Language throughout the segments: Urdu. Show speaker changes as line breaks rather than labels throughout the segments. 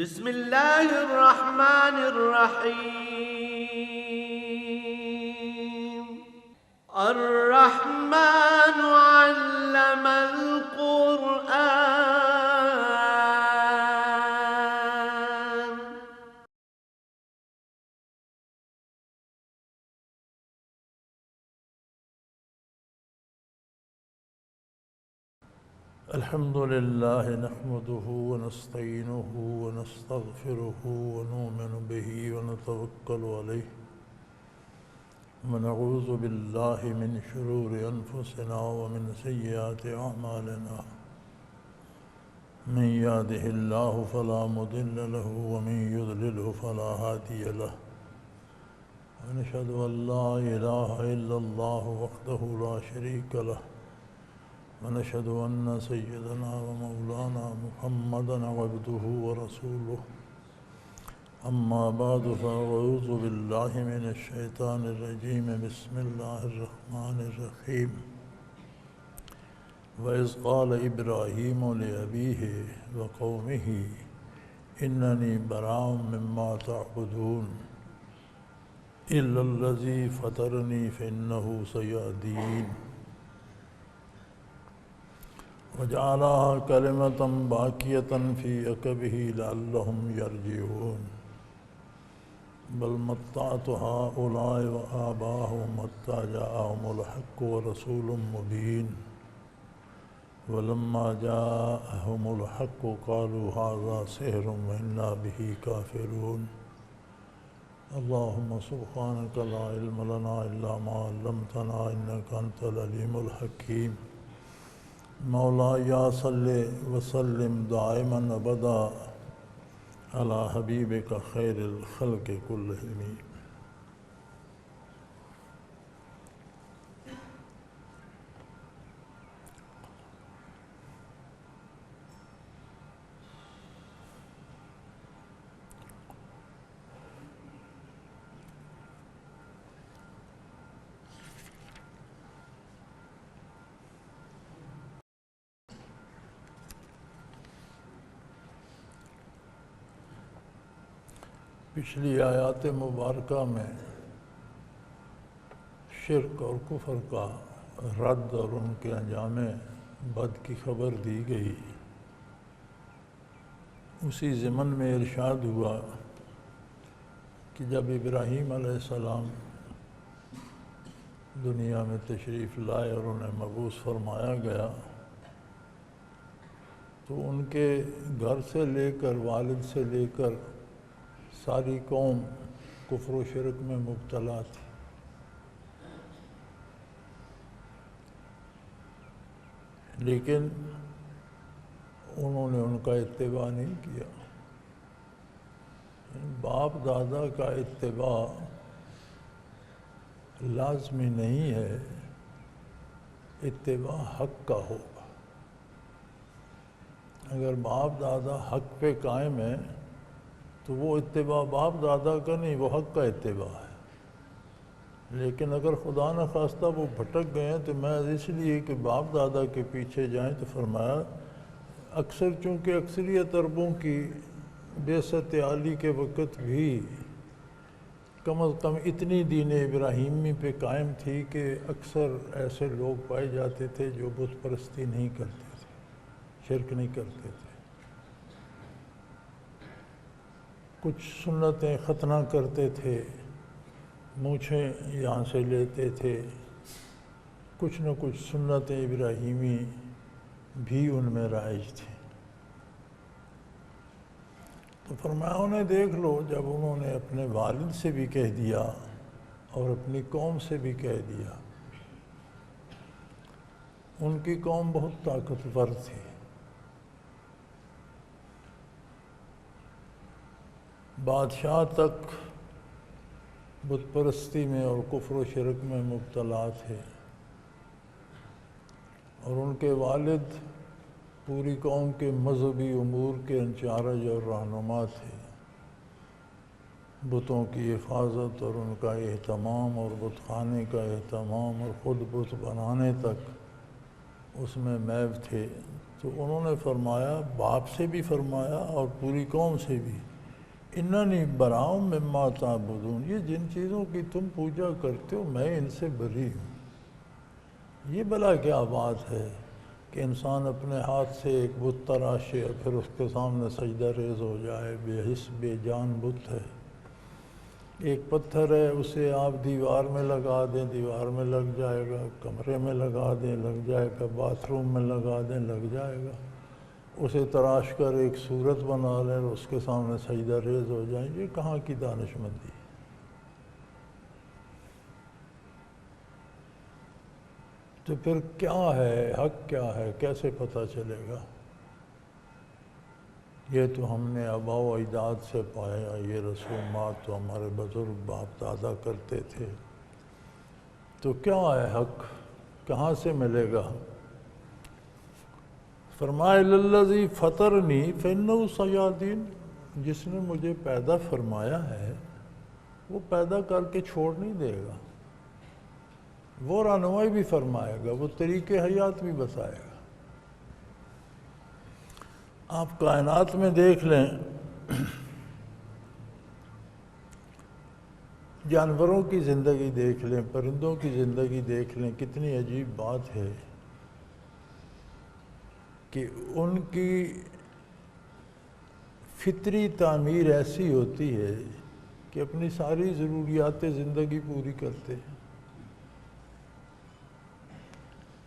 بسم الله الرحمن الرحيم. الرحمن علم القرآن.
الحمد لله نحمده ونستعينه ونستغفره ونؤمن به ونتوكل عليه ونعوذ بالله من شرور أنفسنا ومن سيئات أعمالنا. من يهده الله فلا مضل له ومن يضلله فلا هادي له. ونشهد أن لا إله إلا الله وحده لا شريك له ونشهد أن سيدنا ومولانا محمدًا عبده ورسوله. أما بعد فأعوذ بالله من الشيطان الرجيم. بسم الله الرحمن الرحيم. وإذ قال إبراهيم لأبيه وقومه إنني براء مما تعبدون إلا الذي فطرني فإنه سيهدين. وجعلها كلمة باقية في عقبه لعلهم يرجعون. بل متعت هؤلاء وآباءهم حتى جاءهم الحق ورسول مبين. ولما جاءهم الحق قالوا هذا سحر وإنا به كافرون. اللهم سبحانك لا علم لنا إلا ما علمتنا إنك أنت العليم الحكيم. مولاي صل وسلم دائما ابدا على حبيبك خير الخلق كلهم. پچھلی آیات مبارکہ میں شرک اور کفر کا رد اور ان کے انجام بد کی خبر دی گئی. اسی ضمن میں ارشاد ہوا کہ جب ابراہیم علیہ السلام دنیا میں تشریف لائے اور انہیں مبعوث فرمایا گیا تو ان کے گھر سے لے کر والد سے لے کر ساری قوم کفر و شرک میں مبتلا تھی. لیکن انہوں نے ان کا اتباع نہیں کیا. باپ دادا کا اتباع لازمی نہیں ہے، اتباع حق کا ہوگا. اگر باپ دادا حق پہ قائم ہے تو وہ اتباع باپ دادا کا نہیں، وہ حق کا اتباع ہے. لیکن اگر خدا نخواستہ وہ بھٹک گئے ہیں تو میں اس لیے کہ باپ دادا کے پیچھے جائیں تو فرمایا اکثر چونکہ اکثریت عربوں کی بعثت عالی کے وقت بھی کم از کم اتنی دین ابراہیمی پہ قائم تھی کہ اکثر ایسے لوگ پائے جاتے تھے جو بت پرستی نہیں کرتے تھے، شرک نہیں کرتے تھے. کچھ سنتیں ختنہ کرتے تھے، مونچھیں یہاں سے لیتے تھے، کچھ نہ کچھ سنت ابراہیمی بھی ان میں رائج تھی. تو فرمایا انہیں دیکھ لو، جب انہوں نے اپنے والد سے بھی کہہ دیا اور اپنی قوم سے بھی کہہ دیا. ان کی قوم بہت طاقتور تھی. بادشاہ تک بت پرستی میں اور کفر و شرک میں مبتلا تھے، اور ان کے والد پوری قوم کے مذہبی امور کے انچارج اور رہنما تھے. بتوں کی حفاظت اور ان کا اہتمام اور بت خانے کا اہتمام اور خود بت بنانے تک اس میں محو تھے. تو انہوں نے فرمایا، باپ سے بھی فرمایا اور پوری قوم سے بھی، اننی براؤں مما تعبدون، یہ جن چیزوں کی تم پوجا کرتے ہو میں ان سے بری ہوں۔ یہ بھلا کیا بات ہے کہ انسان اپنے ہاتھ سے ایک بت تراشے اور پھر اس کے سامنے سجدہ ریز ہو جائے، بے حس بے جان بت ہے۔ ایک پتھر ہے، اسے آپ دیوار میں لگا دیں دیوار میں لگ جائے گا، کمرے میں لگا دیں لگ جائے گا، باتھ روم میں لگا دیں لگ جائے گا، اسے تراش کر ایک صورت بنا لیں اور اس کے سامنے سجدہ ریز ہو جائیں، یہ کہاں کی دانش مندی ہے؟ تو پھر کیا ہے حق، کیا ہے، کیسے پتہ چلے گا؟ یہ تو ہم نے آباء و اجداد سے پایا، یہ رسومات تو ہمارے بزرگ باپ دادا کرتے تھے، تو کیا ہے حق، کہاں سے ملے گا؟ فرمائے للذی فطرنی فإنہ سیہدین، جس نے مجھے پیدا فرمایا ہے وہ پیدا کر کے چھوڑ نہیں دے گا، وہ رہنمائی بھی فرمائے گا، وہ طریقِ حیات بھی بتائے گا۔ آپ کائنات میں دیکھ لیں، جانوروں کی زندگی دیکھ لیں، پرندوں کی زندگی دیکھ لیں، کتنی عجیب بات ہے کہ ان کی فطری تعمیر ایسی ہوتی ہے کہ اپنی ساری ضروریات زندگی پوری کرتے ہیں۔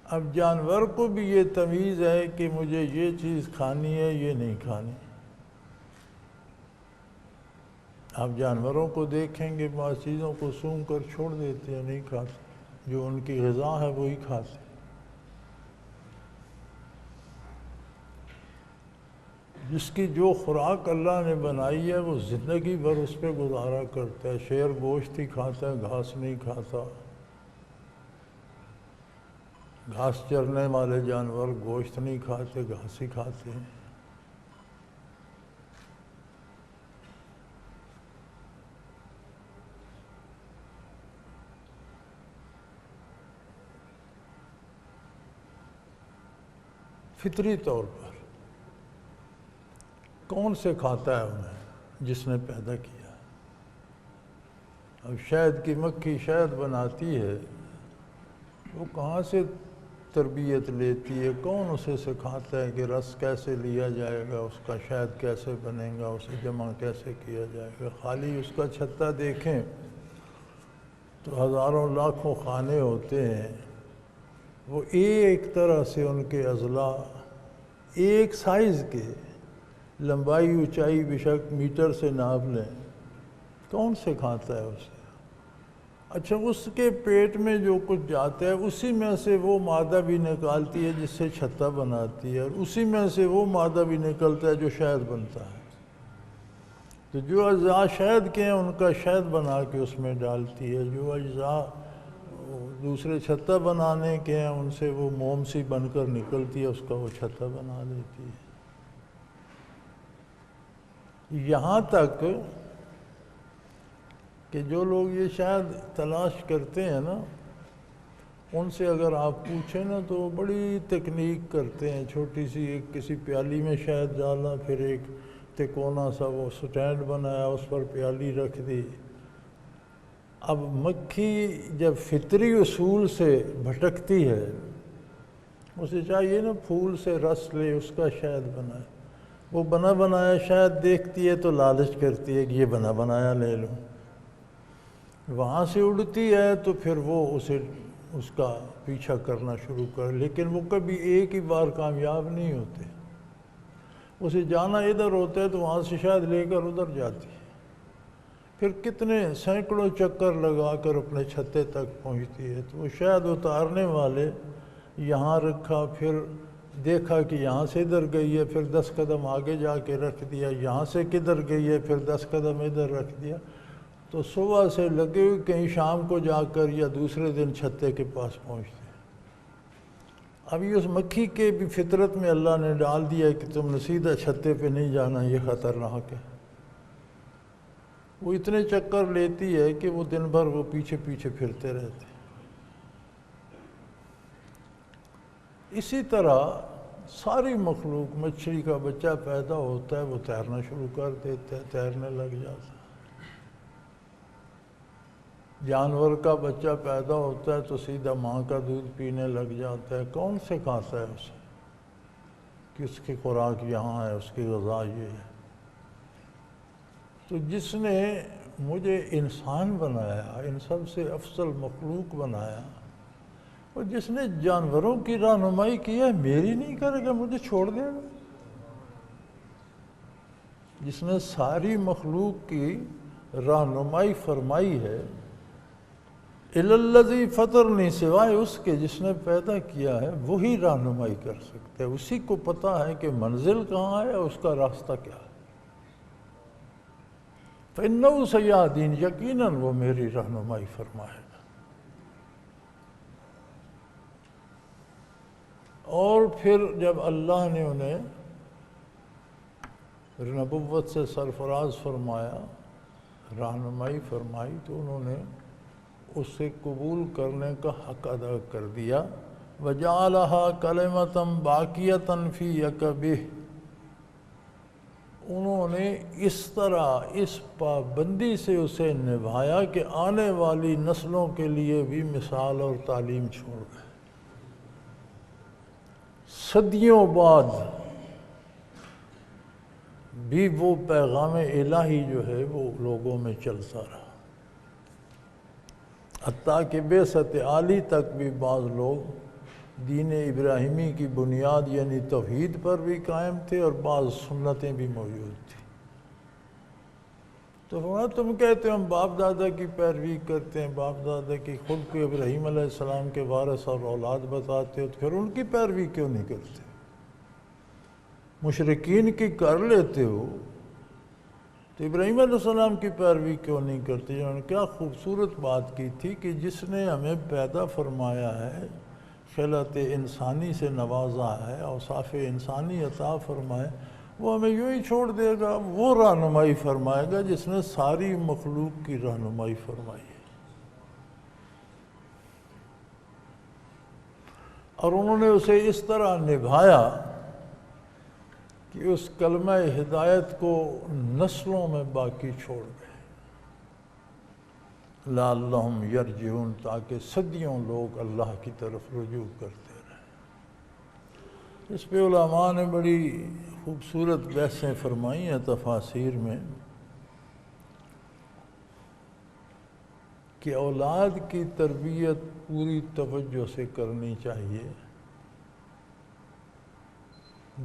اب جانور کو بھی یہ تمیز ہے کہ مجھے یہ چیز کھانی ہے یہ نہیں کھانی۔ آپ جانوروں کو دیکھیں گے بعض چیزوں کو سونگھ کر چھوڑ دیتے ہیں، نہیں کھاتے، جو ان کی غذا ہے وہی کھاتے۔ جس کی جو خوراک اللہ نے بنائی ہے وہ زندگی بھر اس پہ گزارا کرتا ہے۔ شیر گوشت ہی کھاتا ہے، گھاس نہیں کھاتا۔ گھاس چرنے والے جانور گوشت نہیں کھاتے، گھاس ہی کھاتے ہیں۔ فطری طور پر کون سے کھاتا ہے انہیں؟ جس نے پیدا کیا۔ اب شہد کی مکھی شہد بناتی ہے، وہ کہاں سے تربیت لیتی ہے؟ کون اسے سکھاتا ہے کہ رس کیسے لیا جائے گا، اس کا شہد کیسے بنے گا، اسے جمع کیسے کیا جائے گا؟ خالی اس کا چھتا دیکھیں تو ہزاروں لاکھوں خانے ہوتے ہیں، وہ ایک طرح سے ان کے اضلاع ایک سائز کے، لمبائی اونچائی بیشک میٹر سے ناپ لیں، کون سے کھاتا ہے اسے؟ اچھا، اس کے پیٹ میں جو کچھ جاتا ہے اسی میں سے وہ مادہ بھی نکالتی ہے جس سے چھتا بناتی ہے، اور اسی میں سے وہ مادہ بھی نکلتا ہے جو شہد بنتا ہے۔ تو جو اجزاء شہد کے ہیں ان کا شہد بنا کے اس میں ڈالتی ہے، جو اجزاء دوسرے چھتا بنانے کے ہیں ان سے وہ موم سی بن کر نکلتی ہے، اس کا وہ چھتا بنا دیتی ہے۔ یہاں تک کہ جو لوگ یہ شہد تلاش کرتے ہیں نا، ان سے اگر آپ پوچھیں نا تو وہ بڑی تکنیک کرتے ہیں، چھوٹی سی ایک کسی پیالی میں شہد ڈالا، پھر ایک تکونا سا وہ سٹینڈ بنایا، اس پر پیالی رکھ دی۔ اب مکھی جب فطری اصول سے بھٹکتی ہے، اسے چاہیے نا پھول سے رس لے، اس کا شہد بنائے، وہ بنا بنایا شہد دیکھتی ہے تو لالچ کرتی ہے کہ یہ بنا بنایا لے لوں، وہاں سے اڑتی ہے تو پھر وہ اس کا پیچھا کرنا شروع کر، لیکن وہ کبھی ایک ہی بار کامیاب نہیں ہوتے، اسے جانا ادھر ہوتا ہے تو وہاں سے شہد لے کر ادھر جاتی ہے، پھر کتنے سینکڑوں چکر لگا کر اپنے چھتے تک پہنچتی ہے، تو وہ شہد اتارنے والے یہاں رکھا، پھر دیکھا کہ یہاں سے ادھر گئی ہے، پھر 10 قدم آگے جا کے رکھ دیا، یہاں سے کدھر گئی ہے، پھر 10 قدم ادھر رکھ دیا، تو صبح سے لگے ہوئے کہیں شام کو جا کر یا دوسرے دن چھتے کے پاس پہنچتے ہیں۔ ابھی اس مکھی کے بھی فطرت میں اللہ نے ڈال دیا کہ تم نے سیدھا چھتے پہ نہیں جانا، یہ خطرناک ہے۔ وہ اتنے چکر لیتی ہے کہ وہ دن بھر وہ پیچھے پیچھے پھرتے رہتے ہیں۔ اسی طرح ساری مخلوق، مچھلی کا بچہ پیدا ہوتا ہے وہ تیرنا شروع کر دیتا ہے، تیرنے لگ جاتا ہے۔ جانور کا بچہ پیدا ہوتا ہے تو سیدھا ماں کا دودھ پینے لگ جاتا ہے۔ کون سکھاتا ہے اسے کہ اس کی خوراک یہاں ہے، اس کی غذا یہ ہے؟ تو جس نے مجھے انسان بنایا، ان سب سے افضل مخلوق بنایا، اور جس نے جانوروں کی رہنمائی کی ہے، میری نہیں کرے گا، مجھے چھوڑ دے گا؟ جس نے ساری مخلوق کی رہنمائی فرمائی ہے، اِلَى الَّذِي فَطَرْنِي، سوائے اس کے جس نے پیدا کیا ہے، وہی رہنمائی کر سکتے ہیں۔ اسی کو پتہ ہے کہ منزل کہاں ہے اور اس کا راستہ کیا ہے۔ فَإِنَّهُ سَيَهْدِينِ، یقیناً وہ میری رہنمائی فرمائے گا۔ اور پھر جب اللہ نے انہیں نبوت سے سرفراز فرمایا، رہنمائی فرمائی، تو انہوں نے اسے قبول کرنے کا حق ادا کر دیا۔ وَجَعَلَهَا كَلِمَةً بَاقِيَةً فِي عَقِبِهِ، انہوں نے اس طرح اس پابندی سے اسے نبھایا کہ آنے والی نسلوں کے لیے بھی مثال اور تعلیم چھوڑ گئے۔ صدیوں بعد بھی وہ پیغام الہی جو ہے وہ لوگوں میں چلتا رہا، حتیٰ کہ بعثت عالی تک بھی بعض لوگ دین ابراہیمی کی بنیاد یعنی توحید پر بھی قائم تھے، اور بعض سنتیں بھی موجود تھیں۔ تو فرمایا تم کہتے ہو ہم باپ دادا کی پیروی کرتے ہیں، باپ دادا کی، خود کو ابراہیم علیہ السلام کے وارث اور اولاد بتاتے ہو، تو پھر ان کی پیروی کیوں نہیں کرتے؟ مشرکین کی کر لیتے ہو تو ابراہیم علیہ السلام کی پیروی کیوں نہیں کرتے؟ انہوں نے کیا خوبصورت بات کی تھی کہ جس نے ہمیں پیدا فرمایا ہے، خلقت انسانی سے نوازا ہے، اوصاف انسانی عطا فرمائے، وہ ہمیں یوں ہی چھوڑ دے گا؟ وہ رہنمائی فرمائے گا جس نے ساری مخلوق کی رہنمائی فرمائی ہے۔ اور انہوں نے اسے اس طرح نبھایا کہ اس کلمہ ہدایت کو نسلوں میں باقی چھوڑ گئے، لعلہم یرجعون، تاکہ صدیوں لوگ اللہ کی طرف رجوع کرتے رہیں۔ اس پہ علماء نے بڑی خوبصورت بحثیں فرمائی ہیں تفاسیر میں کہ اولاد کی تربیت پوری توجہ سے کرنی چاہیے۔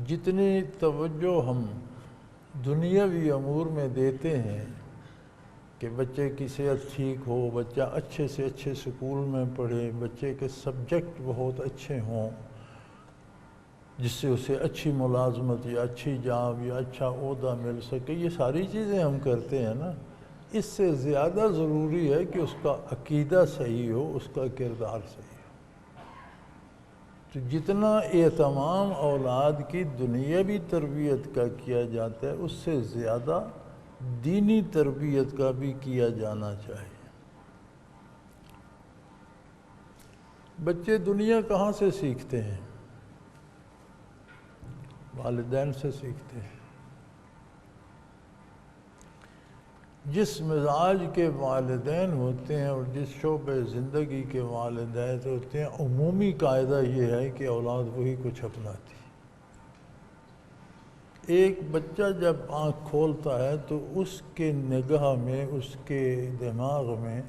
جتنی توجہ ہم دنیاوی امور میں دیتے ہیں کہ بچے کی صحت ٹھیک ہو، بچہ اچھے سے اچھے سکول میں پڑھے، بچے کے سبجیکٹ بہت اچھے ہوں جس سے اسے اچھی ملازمت یا اچھی جاب یا اچھا عہدہ مل سکے، یہ ساری چیزیں ہم کرتے ہیں نا، اس سے زیادہ ضروری ہے کہ اس کا عقیدہ صحیح ہو، اس کا کردار صحیح ہو۔ تو جتنا اہتمام اولاد کی دنیاوی تربیت کا کیا جاتا ہے، اس سے زیادہ دینی تربیت کا بھی کیا جانا چاہیے۔ بچے دنیا کہاں سے سیکھتے ہیں؟ والدین سے سیکھتے ہیں۔ جس مزاج کے والدین ہوتے ہیں اور جس شعبہ زندگی کے والدین ہوتے ہیں، عمومی قاعدہ یہ ہے کہ اولاد وہی کچھ اپناتی ہے۔ ایک بچہ جب آنکھ کھولتا ہے تو اس کے نگاہ میں، اس کے دماغ میں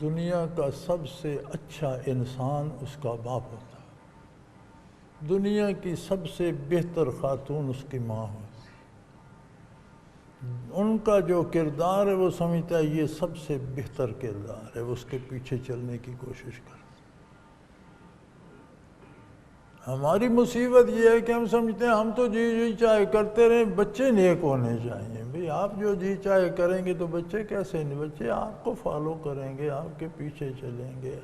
دنیا کا سب سے اچھا انسان اس کا باپ ہوتا ہے، دنیا کی سب سے بہتر خاتون اس کی ماں ہوتی ہے، ان کا جو کردار ہے وہ سمجھتا ہے یہ سب سے بہتر کردار ہے، اس کے پیچھے چلنے کی کوشش کرتا ہے۔ ہماری مصیبت یہ ہے کہ ہم سمجھتے ہیں ہم تو جی چاہے کرتے رہیں، بچے نیک ہونے چاہیے۔ بھئی آپ جو جی چاہے کریں گے تو بچے کیسے نہیں؟ بچے آپ کو فالو کریں گے، آپ کے پیچھے چلیں گے،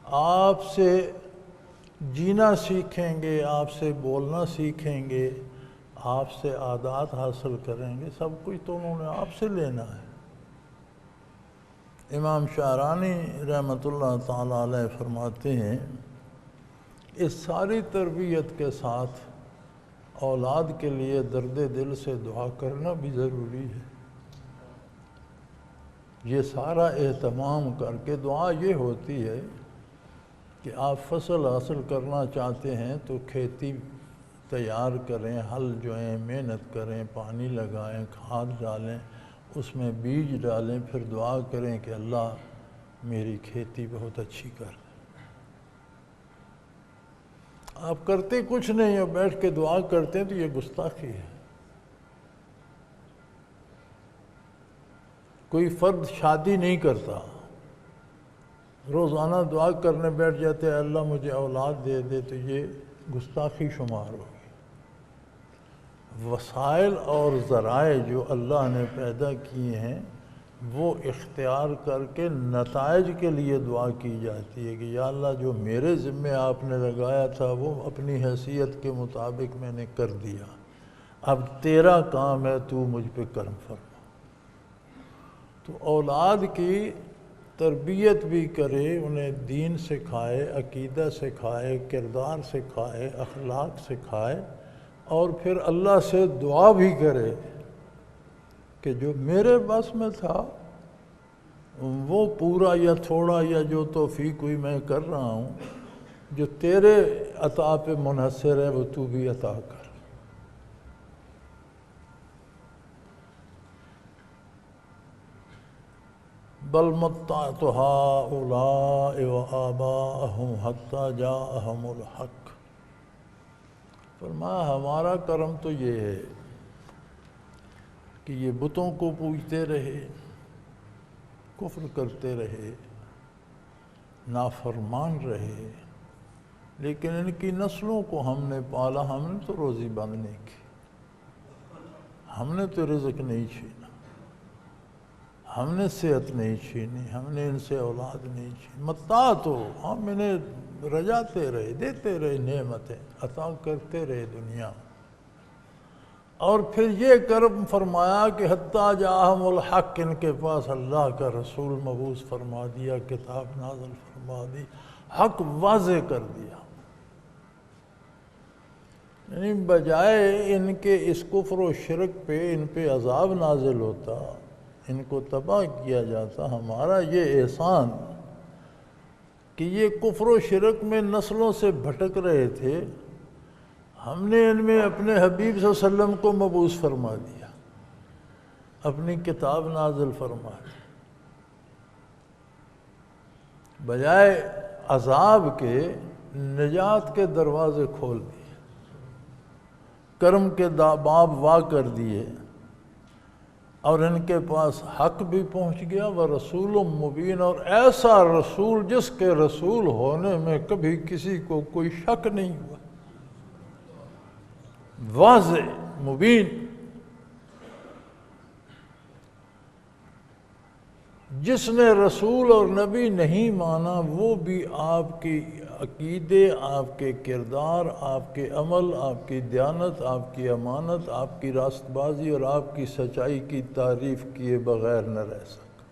آپ سے جینا سیکھیں گے، آپ سے بولنا سیکھیں گے، آپ سے عادات حاصل کریں گے، سب کچھ تو انہوں نے آپ سے لینا ہے۔ امام شعرانی رحمۃ اللہ تعالیٰ علیہ فرماتے ہیں اس ساری تربیت کے ساتھ اولاد کے لیے درد دل سے دعا کرنا بھی ضروری ہے۔ یہ سارا اہتمام کر کے دعا یہ ہوتی ہے کہ آپ فصل حاصل کرنا چاہتے ہیں تو کھیتی تیار کریں، ہل جوئیں، محنت کریں، پانی لگائیں، کھاد ڈالیں، اس میں بیج ڈالیں، پھر دعا کریں کہ اللہ میری کھیتی بہت اچھی کر۔ آپ کرتے کچھ نہیں اور بیٹھ کے دعا کرتے ہیں تو یہ گستاخی ہے۔ کوئی فرد شادی نہیں کرتا، روزانہ دعا کرنے بیٹھ جاتے ہیں اللہ مجھے اولاد دے دے، تو یہ گستاخی شمار ہوگی۔ وسائل اور ذرائع جو اللہ نے پیدا کیے ہیں وہ اختیار کر کے نتائج کے لیے دعا کی جاتی ہے کہ یا اللہ جو میرے ذمے آپ نے لگایا تھا وہ اپنی حیثیت کے مطابق میں نے کر دیا، اب تیرا کام ہے تو مجھ پہ کرم فرما۔ تو اولاد کی تربیت بھی کرے، انہیں دین سکھائے، عقیدہ سکھائے، کردار سکھائے، اخلاق سکھائے، اور پھر اللہ سے دعا بھی کرے کہ جو میرے بس میں تھا وہ پورا یا تھوڑا یا جو توفیق ہوئی میں کر رہا ہوں، جو تیرے عطا پہ منحصر ہے وہ تو بھی عطا کر۔ بل متعت ہؤلاء وآباءہم حتی جاءہم الحق۔ فرمایا ہمارا کرم تو یہ ہے کہ یہ بتوں کو پوجتے رہے، کفر کرتے رہے، نافرمان رہے، لیکن ان کی نسلوں کو ہم نے پالا، ہم نے تو روزی بند نہیں کی، ہم نے تو رزق نہیں چھینا، ہم نے صحت نہیں چھینی، ہم نے ان سے اولاد نہیں چھینی۔ متاع تو ہم انہیں رجاتے رہے، دیتے رہے، نعمتیں عطا کرتے رہے دنیا۔ اور پھر یہ کرم فرمایا کہ حتیٰ جاءہم الحق، ان کے پاس اللہ کا رسول مبعوث فرما دیا، کتاب نازل فرما دی، حق واضح کر دیا۔ یعنی بجائے ان کے اس کفر و شرک پہ ان پہ عذاب نازل ہوتا، ان کو تباہ کیا جاتا، ہمارا یہ احسان کہ یہ کفر و شرک میں نسلوں سے بھٹک رہے تھے، ہم نے ان میں اپنے حبیب صلی اللہ علیہ وسلم کو مبعوث فرما دیا، اپنی کتاب نازل فرما دی، بجائے عذاب کے نجات کے دروازے کھول دیے، کرم کے باب وا کر دیے، اور ان کے پاس حق بھی پہنچ گیا، ورسول مبین، اور ایسا رسول جس کے رسول ہونے میں کبھی کسی کو کوئی شک نہیں ہوا، واضح مبین، جس نے رسول اور نبی نہیں مانا وہ بھی آپ کی عقیدے، آپ کے کردار، آپ کے عمل، آپ کی دیانت، آپ کی امانت، آپ کی راست بازی اور آپ کی سچائی کی تعریف کیے بغیر نہ رہ سکا۔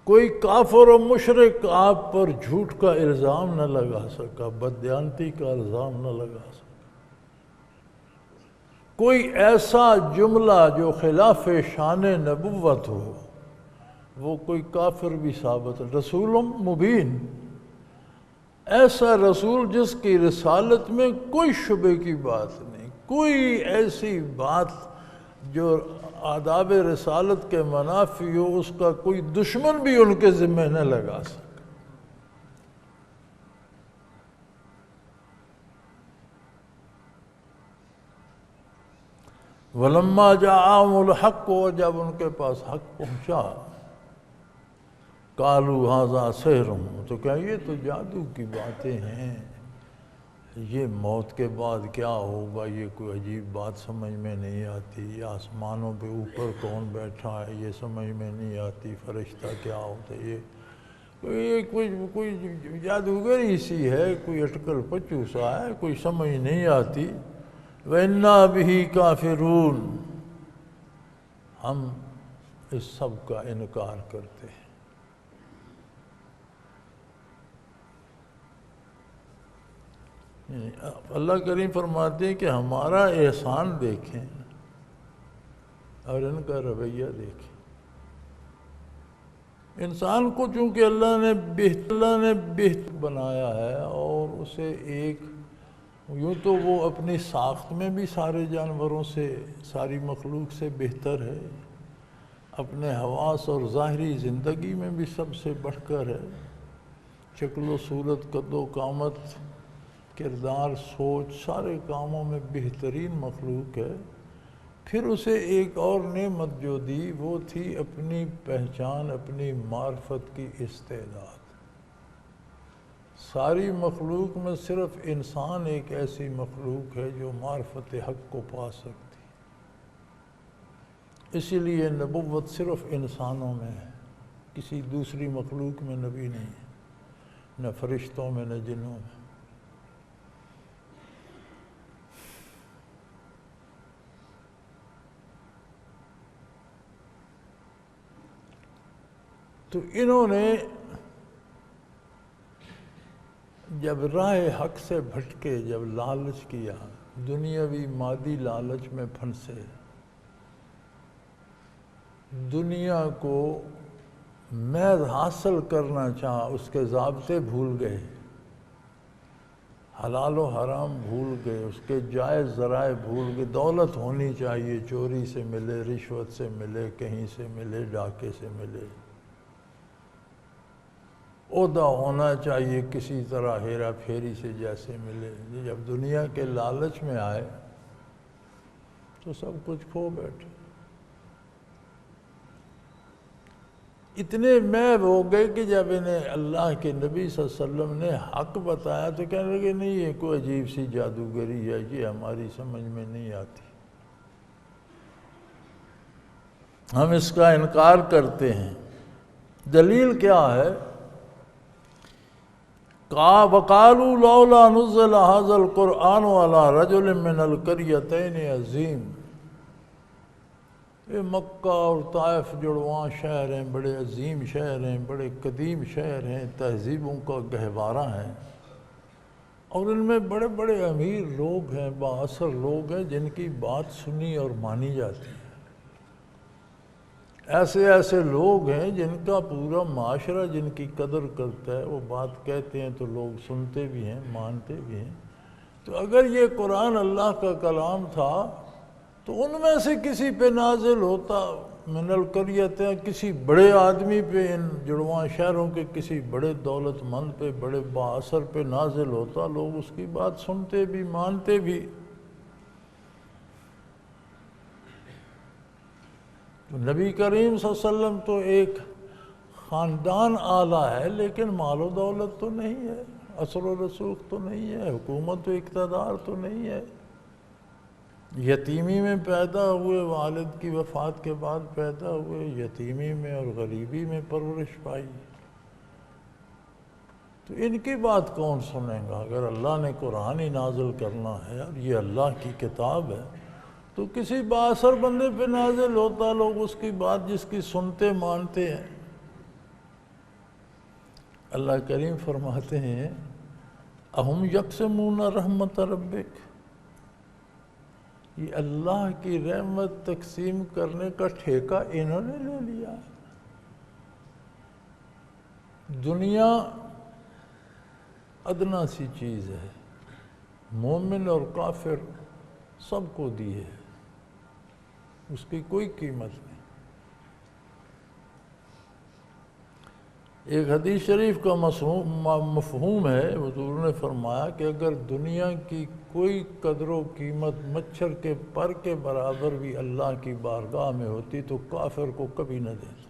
کوئی کافر و مشرک آپ پر جھوٹ کا الزام نہ لگا سکا، بددیانتی کا الزام نہ لگا سکا۔ کوئی ایسا جملہ جو خلاف شان نبوت ہو وہ کوئی کافر بھی ثابت ہے۔ رسول مبین، ایسا رسول جس کی رسالت میں کوئی شبے کی بات نہیں، کوئی ایسی بات جو آداب رسالت کے منافی ہو، اس کا کوئی دشمن بھی ان کے ذمہ نہ لگا سکے۔ ولما جاءہم الحق، اور جب ان کے پاس حق پہنچا، قالوا ھذا سحر، تو کہا یہ تو جادو کی باتیں ہیں، یہ موت کے بعد کیا ہوگا، یہ کوئی عجیب بات سمجھ میں نہیں آتی، یہ آسمانوں پہ اوپر کون بیٹھا ہے یہ سمجھ میں نہیں آتی، فرشتہ کیا ہوتا ہے، یہ کوئی جادوگری سی ہے، کوئی اٹکل پچو سا ہے، کوئی سمجھ نہیں آتی۔ وَإِنَّا بِهِ كَافِرُونَ، ہم اس سب کا انکار کرتے ہیں۔ اللہ کریم فرماتے ہیں کہ ہمارا احسان دیکھیں اور ان کا رویہ دیکھیں۔ انسان کو چونکہ اللہ نے بہتر بنایا ہے اور اسے ایک یوں تو وہ اپنی ساخت میں بھی سارے جانوروں سے، ساری مخلوق سے بہتر ہے، اپنے حواس اور ظاہری زندگی میں بھی سب سے بڑھ کر ہے، شکل و صورت، قد و قامت، کردار، سوچ، سارے کاموں میں بہترین مخلوق ہے۔ پھر اسے ایک اور نعمت جو دی وہ تھی اپنی پہچان، اپنی معرفت کی استعداد۔ ساری مخلوق میں صرف انسان ایک ایسی مخلوق ہے جو معرفت حق کو پا سکتی، اسی لیے نبوت صرف انسانوں میں ہے، کسی دوسری مخلوق میں نبی نہیں ہے، نہ فرشتوں میں نہ جنوں میں۔ تو انہوں نے جب راہ حق سے بھٹکے، جب لالچ کیا، دنیاوی مادی لالچ میں پھنسے، دنیا کو محض حاصل کرنا چاہا، اس کے ضابطے بھول گئے، حلال و حرام بھول گئے، اس کے جائز ذرائع بھول گئے۔ دولت ہونی چاہیے، چوری سے ملے، رشوت سے ملے، کہیں سے ملے، ڈاکے سے ملے، عہدہ ہونا چاہیے کسی طرح ہیرا پھیری سے جیسے ملے۔ جب دنیا کے لالچ میں آئے تو سب کچھ کھو بیٹھے، اتنے محو ہو گئے کہ جب انہیں اللہ کے نبی صلی اللہ علیہ وسلم نے حق بتایا تو کہنے لگے نہیں، یہ کوئی عجیب سی جادوگری ہے، یہ ہماری سمجھ میں نہیں آتی، ہم اس کا انکار کرتے ہیں۔ دلیل کیا ہے؟ وَقَالُوا لَوْلَا نُزِّلَ هَذَا الْقُرْآنُ عَلَىٰ رَجُلٍ مِّنَ الْقَرْيَتَيْنِ عَظِيمٍ۔ یہ مکہ اور طائف جڑواں شہر ہیں، بڑے عظیم شہر ہیں، بڑے قدیم شہر ہیں، تہذیبوں کا گہوارہ ہیں، اور ان میں بڑے بڑے امیر لوگ ہیں، بااثر لوگ ہیں جن کی بات سنی اور مانی جاتی ہے۔ ایسے ایسے لوگ ہیں جن کا پورا معاشرہ جن کی قدر کرتا ہے، وہ بات کہتے ہیں تو لوگ سنتے بھی ہیں، مانتے بھی ہیں۔ تو اگر یہ قرآن اللہ کا کلام تھا تو ان میں سے کسی پہ نازل ہوتا، من القریتیں، کسی بڑے آدمی پہ، ان جڑواں شہروں کے کسی بڑے دولت مند پہ، بڑے بااثر پہ نازل ہوتا، لوگ اس کی بات سنتے بھی، مانتے بھی۔ نبی کریم صلی اللہ علیہ وسلم تو ایک خاندان اعلیٰ ہے، لیکن مال و دولت تو نہیں ہے، اثر و رسوخ تو نہیں ہے، حکومت و اقتدار تو نہیں ہے، یتیمی میں پیدا ہوئے، والد کی وفات کے بعد پیدا ہوئے، یتیمی میں اور غریبی میں پرورش پائی، تو ان کی بات کون سنے گا؟ اگر اللہ نے قرآن ہی نازل کرنا ہے اور یہ اللہ کی کتاب ہے تو کسی بااثر بندے پہ نازل ہوتا، لوگ اس کی بات جس کی سنتے مانتے ہیں۔ اللہ کریم فرماتے ہیں اَهُمْ يَقْسِمُونَ رَحْمَتَ رَبِّكَ، یہ اللہ کی رحمت تقسیم کرنے کا ٹھیکہ انہوں نے لے لیا۔ دنیا ادنا سی چیز ہے، مومن اور کافر سب کو دی ہے، اس کی کوئی قیمت نہیں۔ ایک حدیث شریف کا مفہوم ہے، حضور نے فرمایا کہ اگر دنیا کی کوئی قدر و قیمت مچھر کے پر کے برابر بھی اللہ کی بارگاہ میں ہوتی تو کافر کو کبھی نہ دیتا۔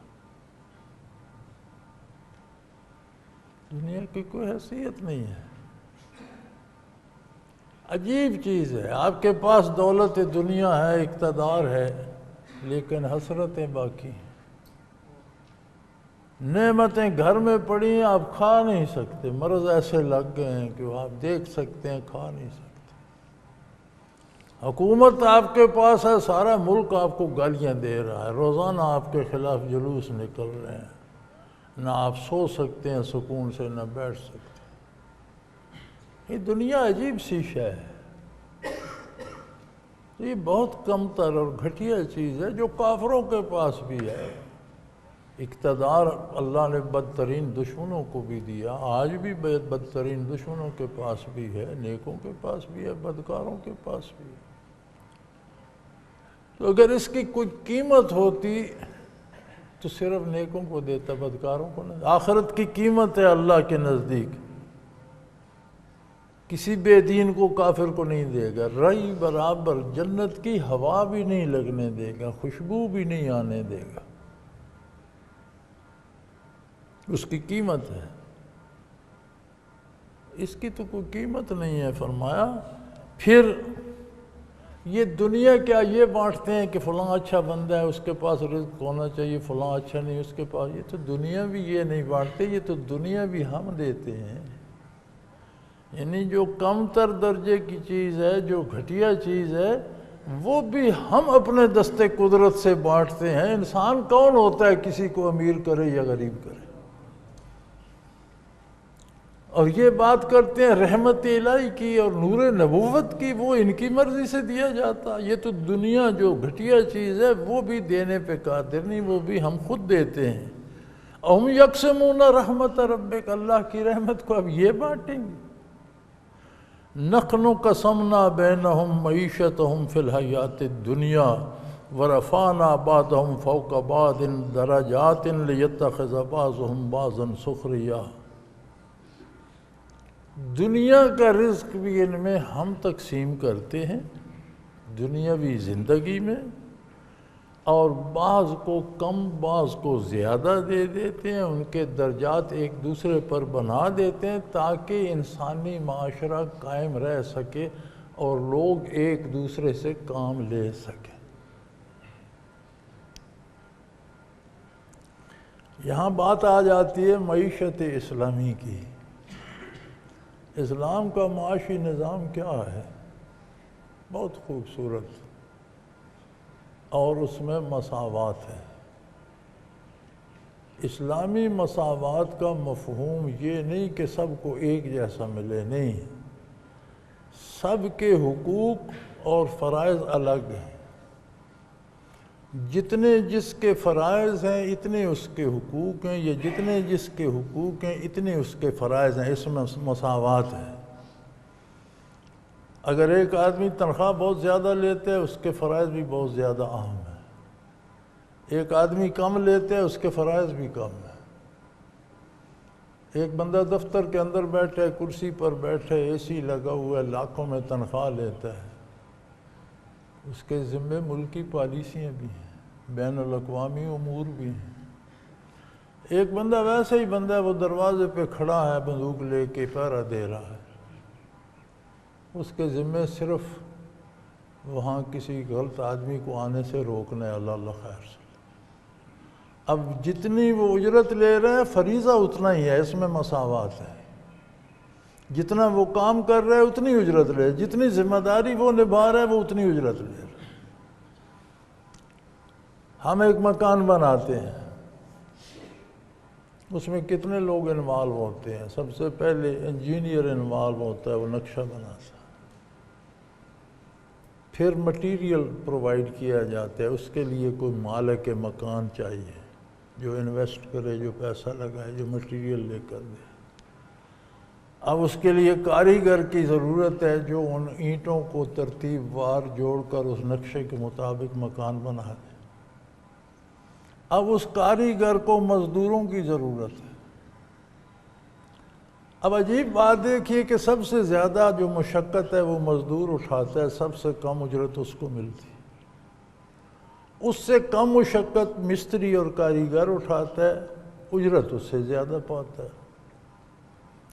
دنیا کی کوئی حیثیت نہیں ہے۔ عجیب چیز ہے، آپ کے پاس دولت دنیا ہے، اقتدار ہے، لیکن حسرتیں باقی ہیں۔ نعمتیں گھر میں پڑی ہیں، آپ کھا نہیں سکتے، مرض ایسے لگ گئے ہیں کہ وہ آپ دیکھ سکتے ہیں، کھا نہیں سکتے۔ حکومت آپ کے پاس ہے، سارا ملک آپ کو گالیاں دے رہا ہے، روزانہ آپ کے خلاف جلوس نکل رہے ہیں، نہ آپ سو سکتے ہیں سکون سے، نہ بیٹھ سکتے۔ یہ دنیا عجیب سی شے ہے، تو یہ بہت کم تر اور گھٹیا چیز ہے جو کافروں کے پاس بھی ہے۔ اقتدار اللہ نے بدترین دشمنوں کو بھی دیا، آج بھی بدترین دشمنوں کے پاس بھی ہے، نیکوں کے پاس بھی ہے، بدکاروں کے پاس بھی ہے۔ تو اگر اس کی کوئی قیمت ہوتی تو صرف نیکوں کو دیتا، بدکاروں کو نہیں۔ آخرت کی قیمت ہے اللہ کے نزدیک، کسی بے دین کو کافر کو نہیں دے گا، رئی برابر، جنت کی ہوا بھی نہیں لگنے دے گا، خوشبو بھی نہیں آنے دے گا، اس کی قیمت ہے۔ اس کی تو کوئی قیمت نہیں ہے۔ فرمایا پھر یہ دنیا کیا یہ بانٹتے ہیں کہ فلاں اچھا بندہ ہے اس کے پاس رزق ہونا چاہیے، فلاں اچھا نہیں اس کے پاس، یہ تو دنیا بھی یہ نہیں بانٹتے، یہ تو دنیا بھی ہم دیتے ہیں۔ یعنی جو کم تر درجے کی چیز ہے، جو گھٹیا چیز ہے، وہ بھی ہم اپنے دستے قدرت سے بانٹتے ہیں۔ انسان کون ہوتا ہے کسی کو امیر کرے یا غریب کرے؟ اور یہ بات کرتے ہیں رحمت الہی کی اور نور نبوت کی، وہ ان کی مرضی سے دیا جاتا۔ یہ تو دنیا جو گھٹیا چیز ہے وہ بھی دینے پہ قادر نہیں، وہ بھی ہم خود دیتے ہیں۔ ہم یقسمون رحمت ربک، اللہ کی رحمت کو اب یہ بانٹیں گے۔ نحن قسمنا بینہم معیشتہم فی الحیات الدنیا ورفعنا بعضہم فوق بعض درجات لیتخذ بعضہم بعضا سخریا۔ دنیا کا رزق بھی ان میں ہم تقسیم کرتے ہیں دنیاوی زندگی میں، اور بعض کو کم بعض کو زیادہ دے دیتے ہیں، ان کے درجات ایک دوسرے پر بنا دیتے ہیں تاکہ انسانی معاشرہ قائم رہ سکے اور لوگ ایک دوسرے سے کام لے سکیں۔ یہاں بات آ جاتی ہے معیشت اسلامی کی۔ اسلام کا معاشی نظام کیا ہے؟ بہت خوبصورت، اور اس میں مساوات ہے۔ اسلامی مساوات کا مفہوم یہ نہیں کہ سب کو ایک جیسا ملے، نہیں، سب کے حقوق اور فرائض الگ ہیں۔ جتنے جس کے فرائض ہیں اتنے اس کے حقوق ہیں، یا جتنے جس کے حقوق ہیں اتنے اس کے فرائض ہیں، اس میں مساوات ہے۔ اگر ایک آدمی تنخواہ بہت زیادہ لیتا ہے اس کے فرائض بھی بہت زیادہ اہم ہیں، ایک آدمی کم لیتا ہے اس کے فرائض بھی کم ہیں۔ ایک بندہ دفتر کے اندر بیٹھا ہے، کرسی پر بیٹھے، اے سی لگا ہوا ہے، لاکھوں میں تنخواہ لیتا ہے، اس کے ذمے ملکی پالیسیاں بھی ہیں، بین الاقوامی امور بھی ہیں۔ ایک بندہ ویسے ہی بندہ ہے، وہ دروازے پہ کھڑا ہے بندوق لے کے پہرا دے رہا ہے، اس کے ذمے صرف وہاں کسی غلط آدمی کو آنے سے روکنا ہے، اللہ خیر سے۔ اب جتنی وہ اجرت لے رہے ہیں فریضہ اتنا ہی ہے، اس میں مساوات ہے۔ جتنا وہ کام کر رہے ہیں اتنی اجرت لے، جتنی ذمہ داری وہ نبھا رہے ہیں وہ اتنی اجرت لے رہے ہیں۔ ہم ایک مکان بناتے ہیں، اس میں کتنے لوگ انوالو ہوتے ہیں؟ سب سے پہلے انجینئر انوالو ہوتا ہے، وہ نقشہ بناتا ہے، پھر مٹیریل پرووائڈ کیا جاتا ہے، اس کے لیے کوئی مالک مکان چاہیے جو انویسٹ کرے، جو پیسہ لگائے، جو مٹیریل لے کر دے۔ اب اس کے لیے کاریگر کی ضرورت ہے جو ان اینٹوں کو ترتیب وار جوڑ کر اس نقشے کے مطابق مکان بنا دے۔ اب اس کاریگر کو مزدوروں کی ضرورت ہے۔ اب عجیب بات دیکھیے کہ سب سے زیادہ جو مشقت ہے وہ مزدور اٹھاتا ہے، سب سے کم اجرت اس کو ملتی ہے۔ اس سے کم مشقت مستری اور کاریگر اٹھاتا ہے، اجرت اس سے زیادہ پاتا ہے۔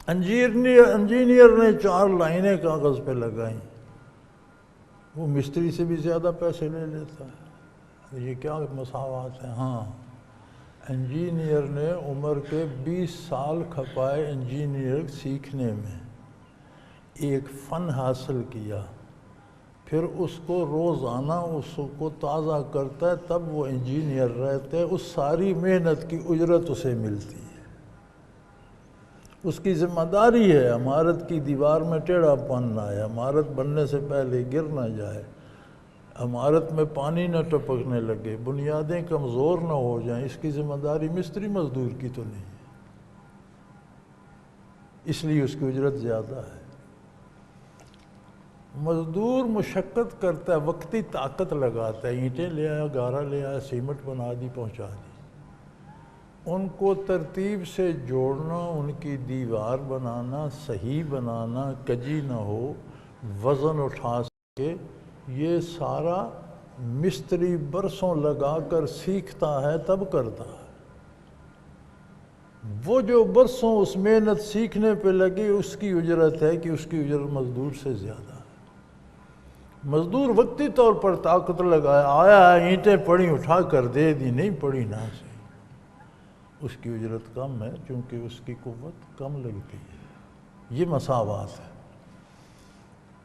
انجینئر نے 4 لائنیں کاغذ پہ لگائیں، وہ مستری سے بھی زیادہ پیسے لے لیتا ہے۔ یہ کیا مساوات ہے؟ ہاں، انجینئر نے عمر کے 20 سال کھپائے انجینئر سیکھنے میں، ایک فن حاصل کیا، پھر اس کو روزانہ اس کو تازہ کرتا ہے، تب وہ انجینئر رہتا ہے، اس ساری محنت کی اجرت اسے ملتی ہے۔ اس کی ذمہ داری ہے عمارت کی دیوار میں ٹیڑھا پن نہ آئے، عمارت بننے سے پہلے گر نہ جائے، عمارت میں پانی نہ ٹپکنے لگے، بنیادیں کمزور نہ ہو جائیں، اس کی ذمہ داری مستری مزدور کی تو نہیں ہے، اس لیے اس کی اجرت زیادہ ہے۔ مزدور مشقت کرتا ہے، وقتی طاقت لگاتا ہے، اینٹیں لے آیا، گارا لے آیا، سیمنٹ بنا دی، پہنچا دی، ان کو ترتیب سے جوڑنا، ان کی دیوار بنانا، صحیح بنانا، کجی نہ ہو، وزن اٹھا سکے، یہ سارا مستری برسوں لگا کر سیکھتا ہے تب کرتا ہے۔ وہ جو برسوں اس محنت سیکھنے پہ لگی، اس کی اجرت ہے کہ اس کی اجرت مزدور سے زیادہ ہے۔ مزدور وقتی طور پر طاقت لگایا، آیا اینٹیں پڑی اٹھا کر دے دی، نہیں پڑی نہ سے، اس کی اجرت کم ہے چونکہ اس کی قوت کم لگتی ہے۔ یہ مساوات ہے۔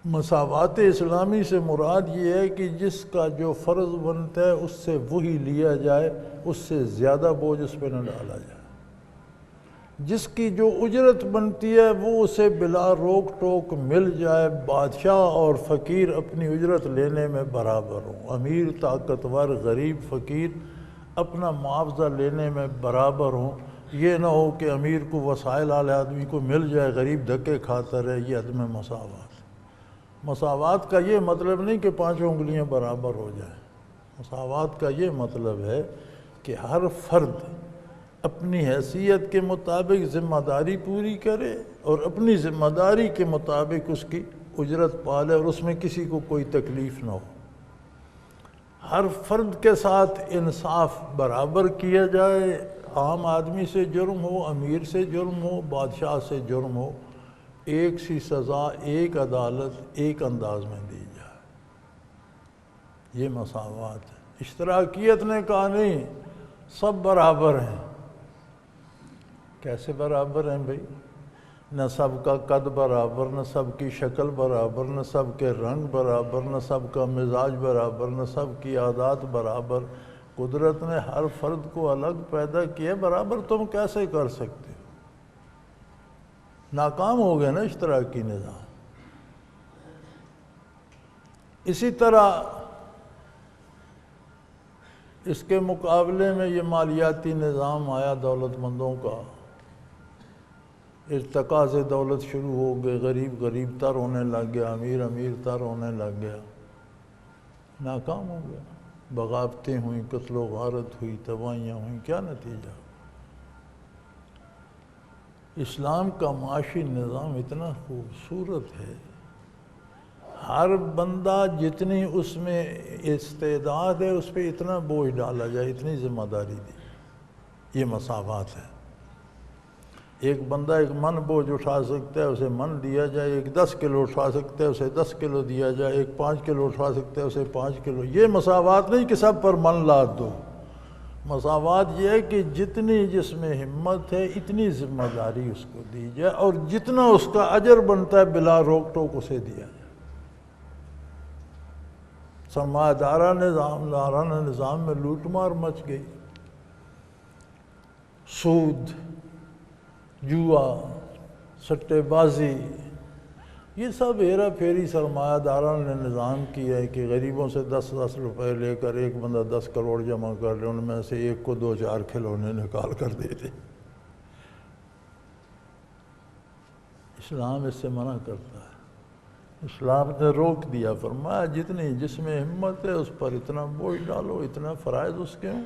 مساوات اسلامی سے مراد یہ ہے کہ جس کا جو فرض بنتا ہے اس سے وہی لیا جائے، اس سے زیادہ بوجھ اس پہ نہ ڈالا جائے۔ جس کی جو اجرت بنتی ہے وہ اسے بلا روک ٹوک مل جائے، بادشاہ اور فقیر اپنی اجرت لینے میں برابر ہوں، امیر طاقتور غریب فقیر اپنا معاوضہ لینے میں برابر ہوں۔ یہ نہ ہو کہ امیر کو وسائل والے آدمی کو مل جائے، غریب دھکے کھاتا رہے، یہ عدم مساوات۔ مساوات کا یہ مطلب نہیں کہ پانچوں انگلیاں برابر ہو جائیں، مساوات کا یہ مطلب ہے کہ ہر فرد اپنی حیثیت کے مطابق ذمہ داری پوری کرے اور اپنی ذمہ داری کے مطابق اس کی اجرت پالے، اور اس میں کسی کو کوئی تکلیف نہ ہو۔ ہر فرد کے ساتھ انصاف برابر کیا جائے، عام آدمی سے جرم ہو، امیر سے جرم ہو، بادشاہ سے جرم ہو، ایک سی سزا، ایک عدالت، ایک انداز میں دی جائے۔ یہ مساوات ہے۔ اشتراکیت نے کہا نہیں، سب برابر ہیں۔ کیسے برابر ہیں بھائی؟ نہ سب کا قد برابر، نہ سب کی شکل برابر، نہ سب کے رنگ برابر، نہ سب کا مزاج برابر، نہ سب کی عادات برابر۔ قدرت نے ہر فرد کو الگ پیدا کیا، برابر تم کیسے کر سکتے ہو؟ ناکام ہو گئے نا اشتراکی نظام۔ اسی طرح اس کے مقابلے میں یہ مالیاتی نظام آیا دولت مندوں کا، ارتقاء سے دولت شروع ہو گئے، غریب غریب تر ہونے لگ گیا، امیر امیر تر ہونے لگ گیا، ناکام ہو گیا، بغاوتیں ہوئیں، قتل و غارت ہوئی، تباہیاں ہوئیں، کیا نتیجہ؟ اسلام کا معاشی نظام اتنا خوبصورت ہے، ہر بندہ جتنی اس میں استعداد ہے اس پہ اتنا بوجھ ڈالا جائے، اتنی ذمہ داری دی۔ یہ مساوات ہے۔ ایک بندہ ایک من بوجھ اٹھا سکتا ہے، اسے من دیا جائے، ایک 10 کلو اٹھا سکتا ہے، اسے 10 کلو دیا جائے، ایک 5 کلو اٹھا سکتا ہے، اسے 5 کلو۔ یہ مساوات نہیں کہ سب پر من لاد دو۔ مساوات یہ ہے کہ جتنی جس میں ہمت ہے اتنی ذمہ داری اس کو دی جائے، اور جتنا اس کا اجر بنتا ہے بلا روک ٹوک اسے دیا جائے۔ سرمایہ دارانہ نظام میں لوٹ مار مچ گئی، سود، جوا، سٹے بازی، یہ سب ہیرا پھیری سرمایہ داران نے نظام کیا ہے کہ غریبوں سے 10-10 روپے لے کر ایک بندہ 10 کروڑ جمع کر لے، ان میں سے ایک کو 2-4 کھلونے نکال کر دے دے۔ اسلام اس سے منع کرتا ہے۔ اسلام نے روک دیا، فرمایا جتنی جس میں ہمت ہے اس پر اتنا بوجھ ڈالو، اتنا فرائض اس کے ہوں،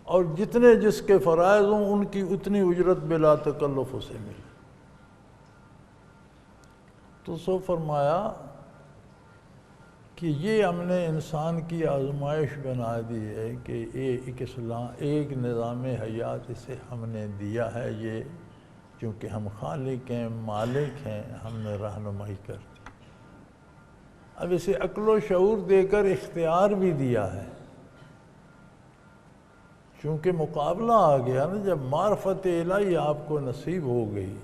اور جتنے جس کے فرائض ہوں ان کی اتنی اجرت بلا تکلف اسے ملے۔ تو سو فرمایا کہ یہ ہم نے انسان کی آزمائش بنا دی ہے کہ ایک نظام حیات اسے ہم نے دیا ہے، یہ چونکہ ہم خالق ہیں، مالک ہیں، ہم نے رہنمائی کر دی۔ اب اسے عقل و شعور دے کر اختیار بھی دیا ہے، چونکہ مقابلہ آ گیا نا، جب معرفت الہی آپ کو نصیب ہو گئی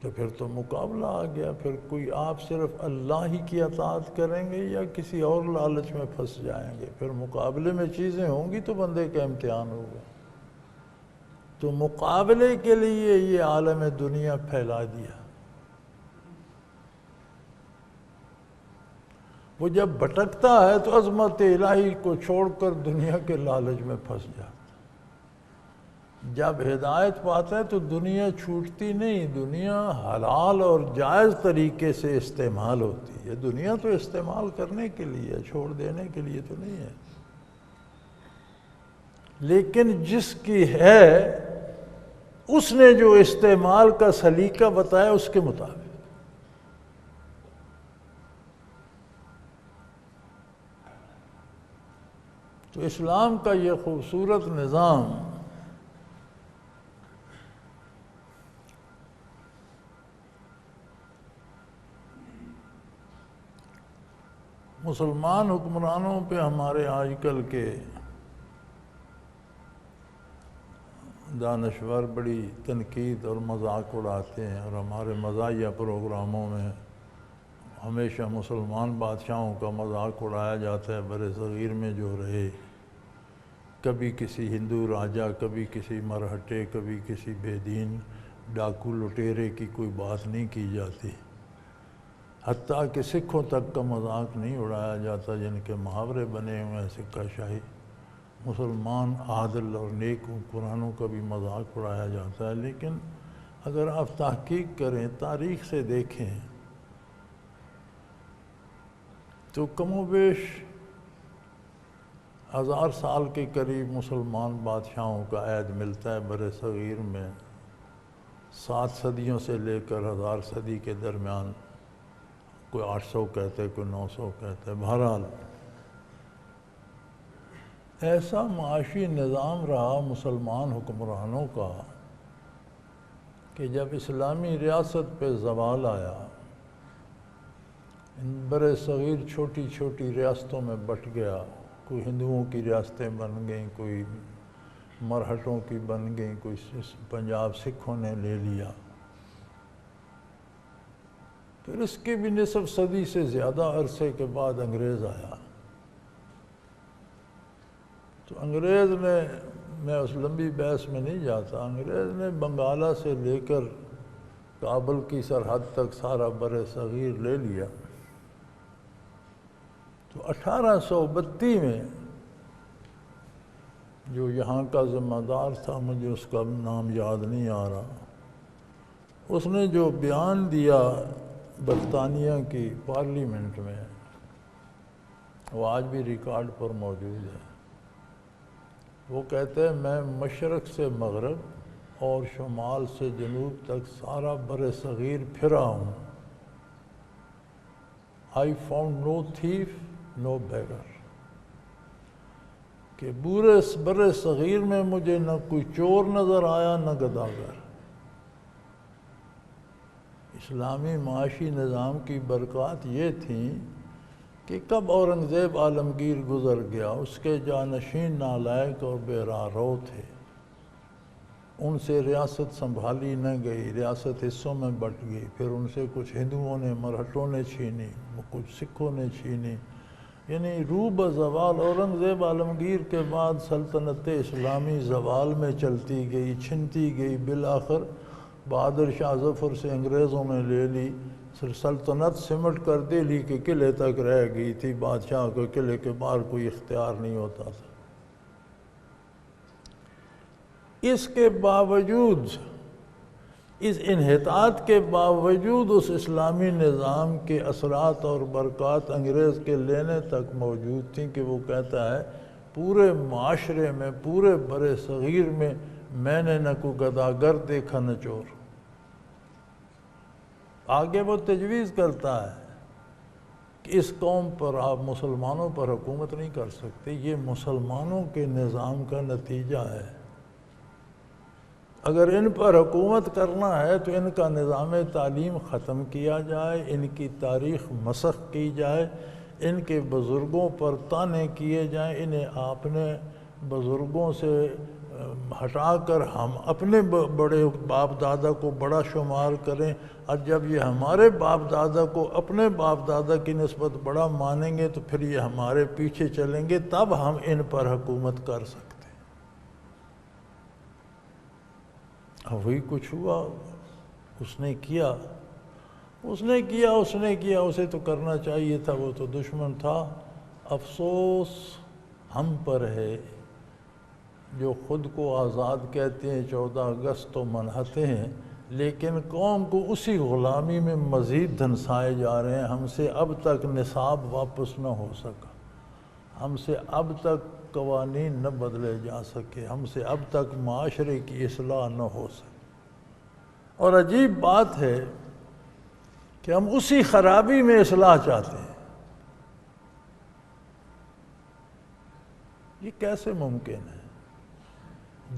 تو پھر تو مقابلہ آ گیا، پھر کوئی آپ صرف اللہ ہی کی اطاعت کریں گے یا کسی اور لالچ میں پھنس جائیں گے، پھر مقابلے میں چیزیں ہوں گی تو بندے کا امتحان ہوگا۔ تو مقابلے کے لیے یہ عالم دنیا پھیلا دیا۔ وہ جب بھٹکتا ہے تو عظمت الہی کو چھوڑ کر دنیا کے لالچ میں پھنس جاتا۔ جب ہدایت پاتا ہے تو دنیا چھوٹتی نہیں، دنیا حلال اور جائز طریقے سے استعمال ہوتی ہے۔ دنیا تو استعمال کرنے کے لیے، چھوڑ دینے کے لیے تو نہیں ہے، لیکن جس کی ہے اس نے جو استعمال کا سلیقہ بتایا اس کے مطابق۔ تو اسلام کا یہ خوبصورت نظام مسلمان حکمرانوں پہ ہمارے آج کل کے دانشور بڑی تنقید اور مذاق اڑاتے ہیں، اور ہمارے مزاحیہ پروگراموں میں ہمیشہ مسلمان بادشاہوں کا مذاق اڑایا جاتا ہے بر صغیر میں جو رہے۔ کبھی کسی ہندو راجہ، کبھی کسی مرہٹے، کبھی کسی بے دین ڈاکو لٹیرے کی کوئی بات نہیں کی جاتی، حتیٰ کہ سکھوں تک کا مذاق نہیں اڑایا جاتا جن کے محاورے بنے ہوئے ہیں سکہ شاہی۔ مسلمان عادل اور نیک حکمرانوں کا بھی مذاق اڑایا جاتا ہے، لیکن اگر آپ تحقیق کریں، تاریخ سے دیکھیں تو کم و بیش 1000 سال کے قریب مسلمان بادشاہوں کا عہد ملتا ہے بر صغیر میں، 7 صدیوں سے لے کر 1000 صدی کے درمیان، کوئی 800 کہتے کوئی 900 کہتے۔ بہرحال ایسا معاشی نظام رہا مسلمان حکمرانوں کا کہ جب اسلامی ریاست پہ زوال آیا، بر صغیر چھوٹی چھوٹی ریاستوں میں بٹ گیا، کوئی ہندوؤں کی ریاستیں بن گئیں، کوئی مرہٹوں کی بن گئیں، کوئی پنجاب سکھوں نے لے لیا۔ پھر اس کی بھی نصف صدی سے زیادہ عرصے کے بعد انگریز آیا، تو انگریز نے، میں اس لمبی بحث میں نہیں جاتا، انگریز نے بنگالہ سے لے کر کابل کی سرحد تک سارا بر صغیر لے لیا۔ تو 1832 میں جو یہاں کا ذمہ دار تھا، مجھے اس کا نام یاد نہیں آ رہا، اس نے جو بیان دیا برطانیہ کی پارلیمنٹ میں، وہ آج بھی ریکارڈ پر موجود ہے۔ وہ کہتے ہیں میں مشرق سے مغرب اور شمال سے جنوب تک سارا بر صغیر پھرا ہوں۔ I found no thief, no beggar۔ کہ بر صغیر میں مجھے نہ کوئی چور نظر آیا نہ گداگر۔ اسلامی معاشی نظام کی برکات یہ تھیں کہ کب اورنگزیب عالمگیر گزر گیا، اس کے جانشین نالائق اور بے راہ رو تھے، ان سے ریاست سنبھالی نہ گئی، ریاست حصوں میں بٹ گئی، پھر ان سے کچھ ہندوؤں نے، مرہٹوں نے چھینی، کچھ سکھوں نے چھینی، یعنی روح بزوال اورنگزیب عالمگیر کے بعد سلطنت اسلامی زوال میں چلتی گئی، چھنتی گئی، بالآخر بہادر شاہ ظفر سے انگریزوں نے لے لی، سلطنت سمٹ کر دہلی کے قلعے تک رہ گئی تھی، بادشاہ کو قلعے کے باہر کوئی اختیار نہیں ہوتا تھا۔ اس کے باوجود، اس انحطاط کے باوجود اس اسلامی نظام کے اثرات اور برکات انگریز کے لینے تک موجود تھیں کہ وہ کہتا ہے پورے معاشرے میں، پورے بر صغیر میں نے نہ کوئی گداگر دیکھا نہ چور۔ آگے وہ تجویز کرتا ہے کہ اس قوم پر آپ مسلمانوں پر حکومت نہیں کر سکتے، یہ مسلمانوں کے نظام کا نتیجہ ہے، اگر ان پر حکومت کرنا ہے تو ان کا نظام تعلیم ختم کیا جائے، ان کی تاریخ مسخ کی جائے، ان کے بزرگوں پر طعنے کیے جائیں، انہیں آپ نے بزرگوں سے ہٹا کر ہم اپنے بڑے باپ دادا کو بڑا شمار کریں، اور جب یہ ہمارے باپ دادا کو اپنے باپ دادا کی نسبت بڑا مانیں گے تو پھر یہ ہمارے پیچھے چلیں گے، تب ہم ان پر حکومت کر سکتے ہیں۔ وہی کچھ ہوا، اس نے کیا، اسے تو کرنا چاہیے تھا، وہ تو دشمن تھا۔ افسوس ہم پر ہے جو خود کو آزاد کہتے ہیں، 14 اگست تو مناتے ہیں، لیکن قوم کو اسی غلامی میں مزید دھنسائے جا رہے ہیں۔ ہم سے اب تک نصاب واپس نہ ہو سکا، ہم سے اب تک قوانین نہ بدلے جا سکے، ہم سے اب تک معاشرے کی اصلاح نہ ہو سکے۔ اور عجیب بات ہے کہ ہم اسی خرابی میں اصلاح چاہتے ہیں۔ یہ کیسے ممکن ہے؟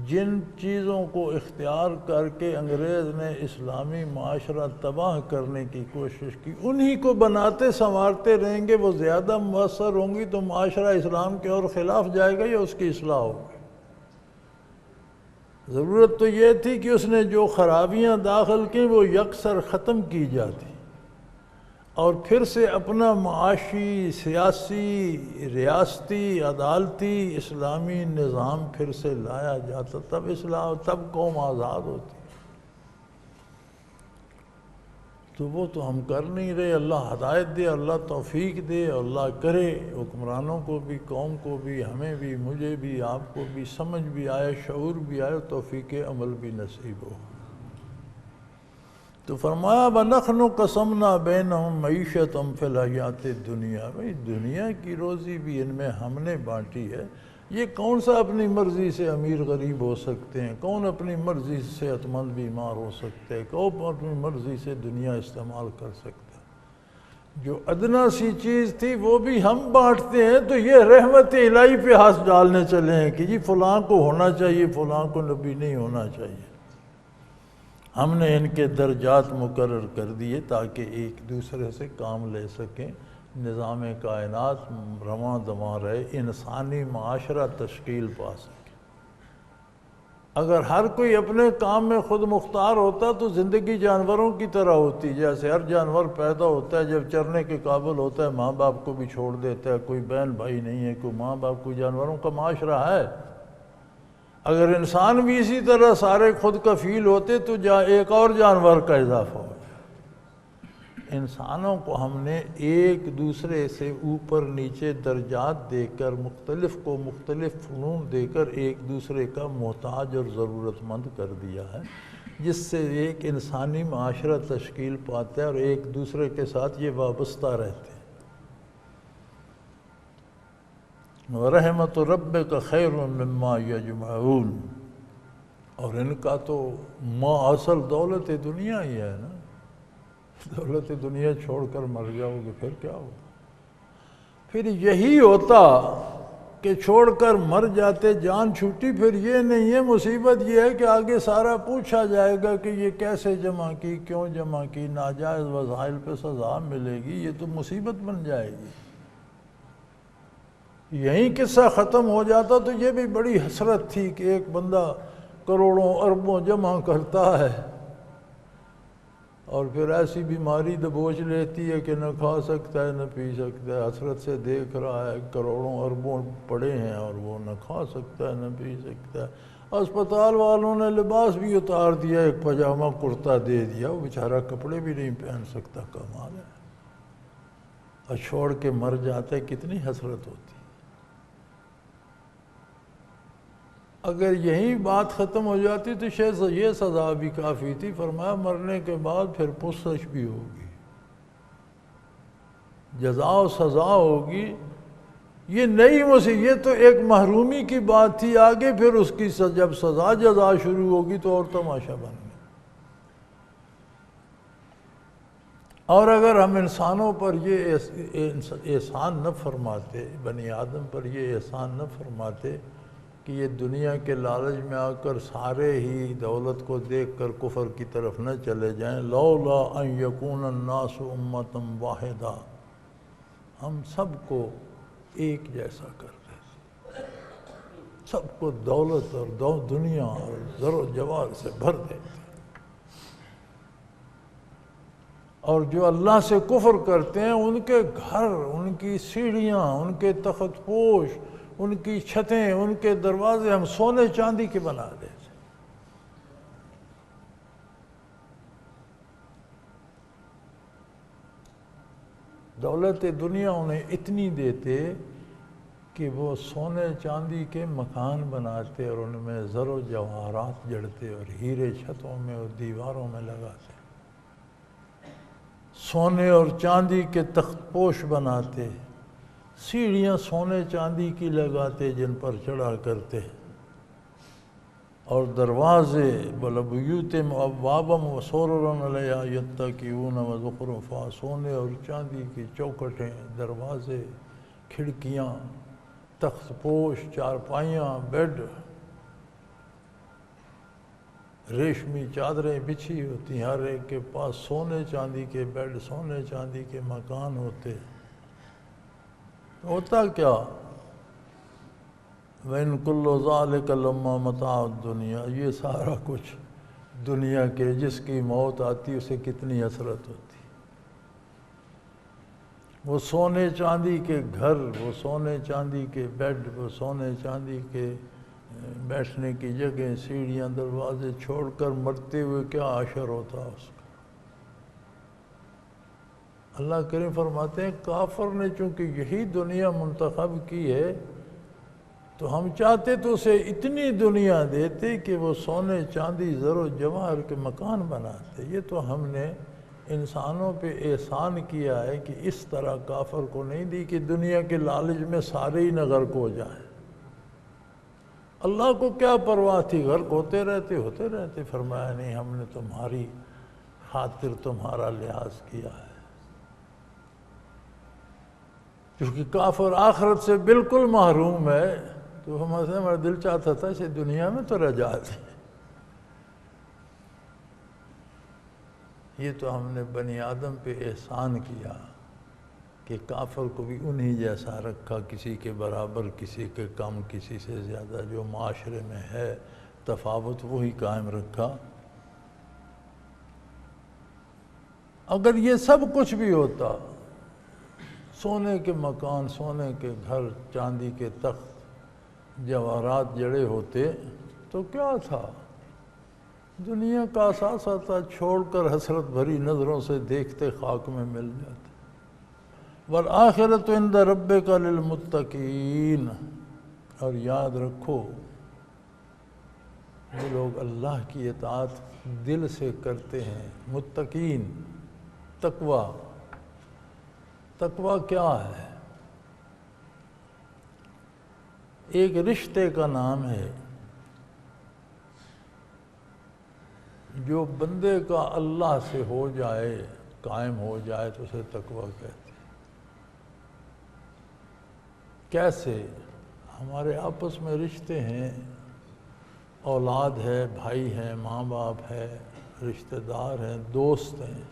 جن چیزوں کو اختیار کر کے انگریز نے اسلامی معاشرہ تباہ کرنے کی کوشش کی، انہی کو بناتے سنوارتے رہیں گے، وہ زیادہ مؤثر ہوں گی تو معاشرہ اسلام کے اور خلاف جائے گا یا اس کی اصلاح ہوگی؟ ضرورت تو یہ تھی کہ اس نے جو خرابیاں داخل کی وہ یکسر ختم کی جاتی اور پھر سے اپنا معاشی، سیاسی، ریاستی، عدالتی، اسلامی نظام پھر سے لایا جاتا، تب قوم آزاد ہوتی۔ تو وہ تو ہم کر نہیں رہے۔ اللہ ہدایت دے، اللہ توفیق دے، اللہ کرے حکمرانوں کو بھی، قوم کو بھی، ہمیں بھی، مجھے بھی، آپ کو بھی سمجھ بھی آئے، شعور بھی آئے، توفیق عمل بھی نصیب ہو۔ تو فرمایا وَنَحْنُ قَسَمْنَا بَيْنَهُمْ مَعِيشَتَهُمْ فِي الْحَيَاةِ الدُّنْيَا، بھئی دنیا کی روزی بھی ان میں ہم نے بانٹی ہے۔ یہ کون سا اپنی مرضی سے امیر غریب ہو سکتے ہیں؟ کون اپنی مرضی سے صحت مند بیمار ہو سکتے ہیں؟ کون اپنی مرضی سے دنیا استعمال کر سکتا ہے؟ جو ادنا سی چیز تھی وہ بھی ہم بانٹتے ہیں، تو یہ رحمت الہی پہ ہاتھ ڈالنے چلے ہیں کہ جی فلاں کو ہونا چاہیے، فلاں کو نبی نہیں ہونا چاہیے۔ ہم نے ان کے درجات مقرر کر دیے تاکہ ایک دوسرے سے کام لے سکیں، نظام کائنات رواں دواں رہے، انسانی معاشرہ تشکیل پا سکے۔ اگر ہر کوئی اپنے کام میں خود مختار ہوتا تو زندگی جانوروں کی طرح ہوتی، جیسے ہر جانور پیدا ہوتا ہے جب چرنے کے قابل ہوتا ہے ماں باپ کو بھی چھوڑ دیتا ہے، کوئی بہن بھائی نہیں ہے، کوئی ماں باپ، کوئی جانوروں کا معاشرہ ہے۔ اگر انسان بھی اسی طرح سارے خود کفیل ہوتے تو ایک اور جانور کا اضافہ ہو جائے۔ انسانوں کو ہم نے ایک دوسرے سے اوپر نیچے درجات دے کر، مختلف کو مختلف فنون دے کر ایک دوسرے کا محتاج اور ضرورت مند کر دیا ہے، جس سے ایک انسانی معاشرہ تشکیل پاتا ہے اور ایک دوسرے کے ساتھ یہ وابستہ رہتے ہیں۔ وَرَحْمَةُ رَبِّكَ خَيْرٌ مِّمَّا يَجْمَعُونَ، اور ان کا تو اصل دولت دنیا ہی ہے نا۔ دولت دنیا چھوڑ کر مر جاؤ گے پھر کیا ہوگا؟ پھر یہی ہوتا کہ چھوڑ کر مر جاتے، جان چھوٹی، پھر یہ نہیں ہے۔ مصیبت یہ ہے کہ آگے سارا پوچھا جائے گا کہ یہ کیسے جمع کی، کیوں جمع کی، ناجائز وسائل پہ سزا ملے گی، یہ تو مصیبت بن جائے گی۔ یہیں قصہ ختم ہو جاتا تو یہ بھی بڑی حسرت تھی کہ ایک بندہ کروڑوں اربوں جمع کرتا ہے اور پھر ایسی بیماری دبوچ لیتی ہے کہ نہ کھا سکتا ہے نہ پی سکتا ہے، حسرت سے دیکھ رہا ہے کروڑوں اربوں پڑے ہیں اور وہ نہ کھا سکتا ہے نہ پی سکتا ہے۔ اسپتال والوں نے لباس بھی اتار دیا، ایک پاجامہ کرتا دے دیا، وہ بیچارہ کپڑے بھی نہیں پہن سکتا، کمال ہے، اور چھوڑ کے مر جاتا ہے، کتنی حسرت ہوتی۔ اگر یہی بات ختم ہو جاتی تو شاید یہ سزا بھی کافی تھی۔ فرمایا مرنے کے بعد پھر پرسش بھی ہوگی، جزا و سزا ہوگی۔ یہ نئی یہ تو ایک محرومی کی بات تھی، آگے پھر اس کی جب سزا جزا شروع ہوگی تو اور تماشا بن گیا۔ اور اگر ہم انسانوں پر یہ احسان نہ فرماتے، بنی آدم پر یہ احسان نہ فرماتے کہ یہ دنیا کے لالچ میں آ کر سارے ہی دولت کو دیکھ کر کفر کی طرف نہ چلے جائیں، لولا ان یکون الناس امۃ واحدہ، ہم سب کو ایک جیسا کر دیتے، سب کو دولت اور دنیا اور زر و جوار سے بھر دیتے، اور جو اللہ سے کفر کرتے ہیں ان کے گھر، ان کی سیڑھیاں، ان کے تخت پوش، ان کی چھتیں، ان کے دروازے ہم سونے چاندی کے بنا دیتے۔ دولت دنیا انہیں اتنی دیتے کہ وہ سونے چاندی کے مکان بناتے اور ان میں زر و جواہرات جڑتے اور ہیرے چھتوں میں اور دیواروں میں لگاتے، سونے اور چاندی کے تخت پوش بناتے، سیڑھیاں سونے چاندی کی لگاتے جن پر چڑھا کرتے، اور دروازے بلبیوتہم ابوابا وسررا علیہا یتکئون وزخرفا، سونے اور چاندی کی چوکھٹیں، دروازے، کھڑکیاں، تخت پوش، چارپائیاں، بیڈ، ریشمی چادریں بچھی ہوتی، ہر ایک کے پاس سونے چاندی کے بیڈ، سونے چاندی کے مکان ہوتے۔ ہوتا کیا؟ وَإِن كُلُّ ذَلِكَ لَمَّا مَتَاعُ الدُّنْيَا، یہ سارا کچھ دنیا کے، جس کی موت آتی اسے کتنی حسرت ہوتی۔ وہ سونے چاندی کے گھر، وہ سونے چاندی کے بیڈ، وہ سونے چاندی کے بیٹھنے کی جگہ، سیڑھیاں، دروازے چھوڑ کر مرتے ہوئے کیا حشر ہوتا اس کا۔ اللہ کریم فرماتے ہیں کافر نے چونکہ یہی دنیا منتخب کی ہے تو ہم چاہتے تو اسے اتنی دنیا دیتے کہ وہ سونے چاندی زر و جواہر کے مکان بناتے۔ یہ تو ہم نے انسانوں پہ احسان کیا ہے کہ اس طرح کافر کو نہیں دی کہ دنیا کے لالچ میں سارے ہی نہ غرق ہو جائیں۔ اللہ کو کیا پرواہ تھی، غرق ہوتے رہتے۔ فرمایا نہیں، ہم نے تمہاری خاطر تمہارا لحاظ کیا ہے، کیونکہ کافر آخرت سے بالکل محروم ہے، تو ہمارا دل چاہتا تھا اسے دنیا میں تو رجا دیں۔ یہ تو ہم نے بنی آدم پہ احسان کیا کہ کافر کو بھی انہی جیسا رکھا، کسی کے برابر، کسی کے کم، کسی سے زیادہ، جو معاشرے میں ہے تفاوت وہی قائم رکھا۔ اگر یہ سب کچھ بھی ہوتا، سونے کے مکان، سونے کے گھر، چاندی کے تخت، جواہرات جڑے ہوتے تو کیا تھا؟ دنیا کا اثاثہ تھا، چھوڑ کر حسرت بھری نظروں سے دیکھتے خاک میں مل جاتے۔ وَالْآخِرَةُ عِنْدَ رَبِّكَ لِلْمُتَّقِينَ، اور یاد رکھو جو لوگ اللہ کی اطاعت دل سے کرتے ہیں، متقین، تقوی۔ تقوی کیا ہے؟ ایک رشتے کا نام ہے جو بندے کا اللہ سے ہو جائے، قائم ہو جائے تو اسے تقوی کہتے ہیں۔ کیسے؟ ہمارے آپس میں رشتے ہیں، اولاد ہے، بھائی ہیں، ماں باپ ہے، رشتہ دار ہیں، دوست ہیں۔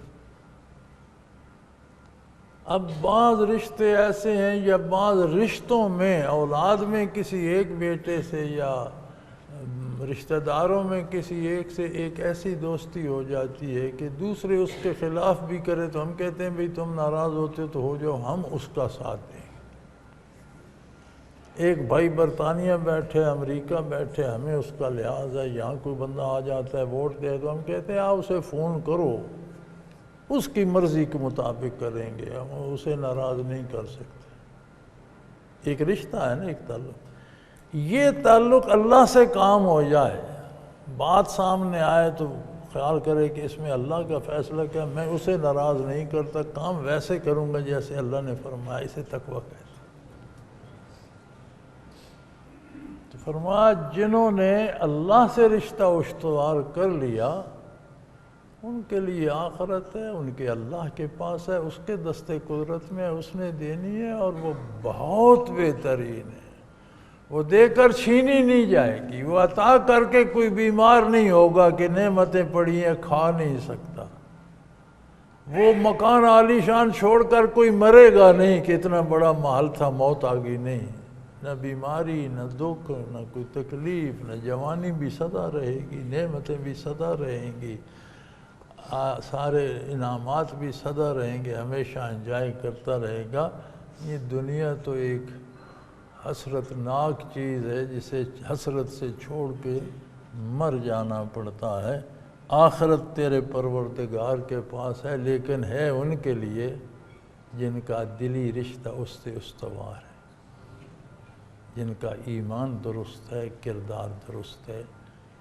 اب بعض رشتے ایسے ہیں یا بعض رشتوں میں اولاد میں کسی ایک بیٹے سے یا رشتہ داروں میں کسی ایک سے ایک ایسی دوستی ہو جاتی ہے کہ دوسرے اس کے خلاف بھی کرے تو ہم کہتے ہیں بھئی تم ناراض ہوتے تو ہو جاؤ، ہم اس کا ساتھ دیں گے۔ ایک بھائی برطانیہ بیٹھے، امریکہ بیٹھے، ہمیں اس کا لحاظ ہے، یہاں کوئی بندہ آ جاتا ہے ووٹ دے تو ہم کہتے ہیں آپ اسے فون کرو، اس کی مرضی کے مطابق کریں گے، ہم اسے ناراض نہیں کر سکتے۔ ایک رشتہ ہے نا، ایک تعلق۔ یہ تعلق اللہ سے کام ہو جائے، بات سامنے آئے تو خیال کرے کہ اس میں اللہ کا فیصلہ کیا، میں اسے ناراض نہیں کرتا، کام ویسے کروں گا جیسے اللہ نے فرمایا، اسے تقویٰ کہتے ہیں۔ تو فرمایا جنہوں نے اللہ سے رشتہ استوار کر لیا ان کے لیے آخرت ہے، ان کے اللہ کے پاس ہے، اس کے دستے قدرت میں اس نے دینی ہے، اور وہ بہت بہترین ہے، وہ دے کر چھینی نہیں جائے گی، وہ عطا کر کے کوئی بیمار نہیں ہوگا کہ نعمتیں پڑی ہیں کھا نہیں سکتا، وہ مکان عالی شان چھوڑ کر کوئی مرے گا نہیں کہ اتنا بڑا محل تھا موت آ گئی، نہیں، نہ بیماری، نہ دکھ، نہ کوئی تکلیف، نہ جوانی بھی سدا رہے گی، نعمتیں بھی سدا رہیں گی، سارے انعامات بھی سدا رہیں گے، ہمیشہ انجوائے کرتا رہے گا۔ یہ دنیا تو ایک حسرت ناک چیز ہے جسے حسرت سے چھوڑ کے مر جانا پڑتا ہے۔ آخرت تیرے پروردگار کے پاس ہے، لیکن ہے ان کے لیے جن کا دلی رشتہ اس سے استوار ہے، جن کا ایمان درست ہے، کردار درست ہے،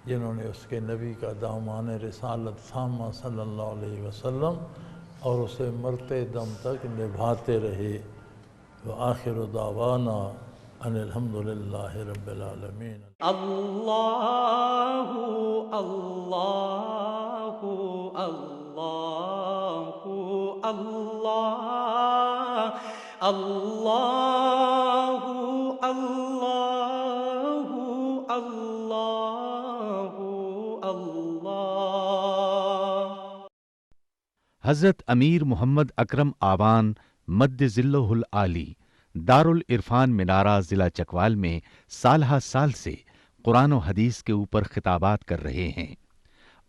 جنہوں نے اس کے نبی کا دامن رسالت تھاما صلی اللہ علیہ وسلم اور اسے مرتے دم تک نبھاتے رہے۔ وآخر دعوانا ان الحمدللہ رب العالمین۔
اللہ اللہ اللہ اللہ اللہ اللہ اللہ اللہ۔
حضرت امیر محمد اکرم آوان مد ذلہ العالی دارالعرفان منارہ ضلع چکوال میں سالہ سال سے قرآن و حدیث کے اوپر خطابات کر رہے ہیں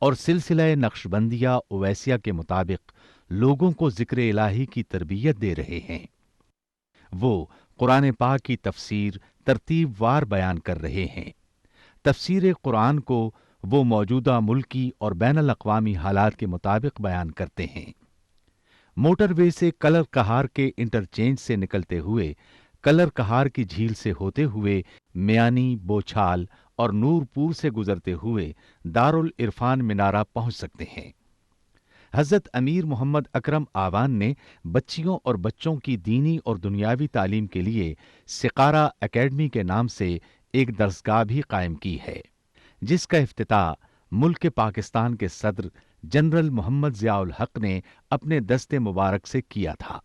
اور سلسلہ نقشبندیہ اویسیہ کے مطابق لوگوں کو ذکر الہی کی تربیت دے رہے ہیں۔ وہ قرآن پاک کی تفسیر ترتیب وار بیان کر رہے ہیں۔ تفسیر قرآن کو وہ موجودہ ملکی اور بین الاقوامی حالات کے مطابق بیان کرتے ہیں۔ موٹر وے سے کلر کہار کے انٹرچینج سے نکلتے ہوئے کلر کہار کی جھیل سے ہوتے ہوئے میانی، بوچھال اور نورپور سے گزرتے ہوئے دارالعرفان منارہ پہنچ سکتے ہیں۔ حضرت امیر محمد اکرم آوان نے بچیوں اور بچوں کی دینی اور دنیاوی تعلیم کے لیے سقارہ اکیڈمی کے نام سے ایک درسگاہ بھی قائم کی ہے، جس کا افتتاح ملک پاکستان کے صدر جنرل محمد ضیاء الحق نے اپنے دست مبارک سے کیا تھا۔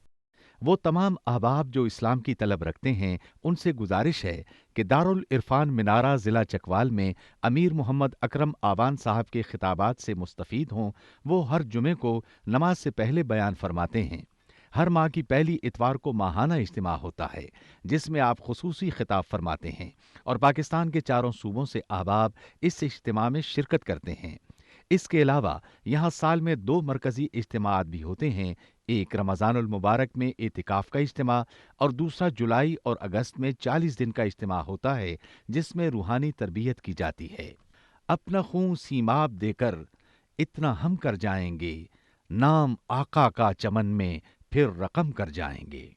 وہ تمام احباب جو اسلام کی طلب رکھتے ہیں ان سے گزارش ہے کہ دارالعرفان منارہ ضلع چکوال میں امیر محمد اکرم آوان صاحب کے خطابات سے مستفید ہوں۔ وہ ہر جمعے کو نماز سے پہلے بیان فرماتے ہیں۔ ہر ماہ کی پہلی اتوار کو ماہانہ اجتماع ہوتا ہے جس میں آپ خصوصی خطاب فرماتے ہیں اور پاکستان کے چاروں صوبوں سے احباب اس اجتماع میں شرکت کرتے ہیں۔ اس کے علاوہ یہاں سال میں 2 مرکزی اجتماعات بھی ہوتے ہیں، ایک رمضان المبارک میں اعتکاف کا اجتماع اور دوسرا جولائی اور اگست میں 40 دن کا اجتماع ہوتا ہے جس میں روحانی تربیت کی جاتی ہے۔ اپنا خون سیماب دے کر اتنا ہم کر جائیں گے، نام آقا کا چمن میں پھر رقم کر جائیں گے۔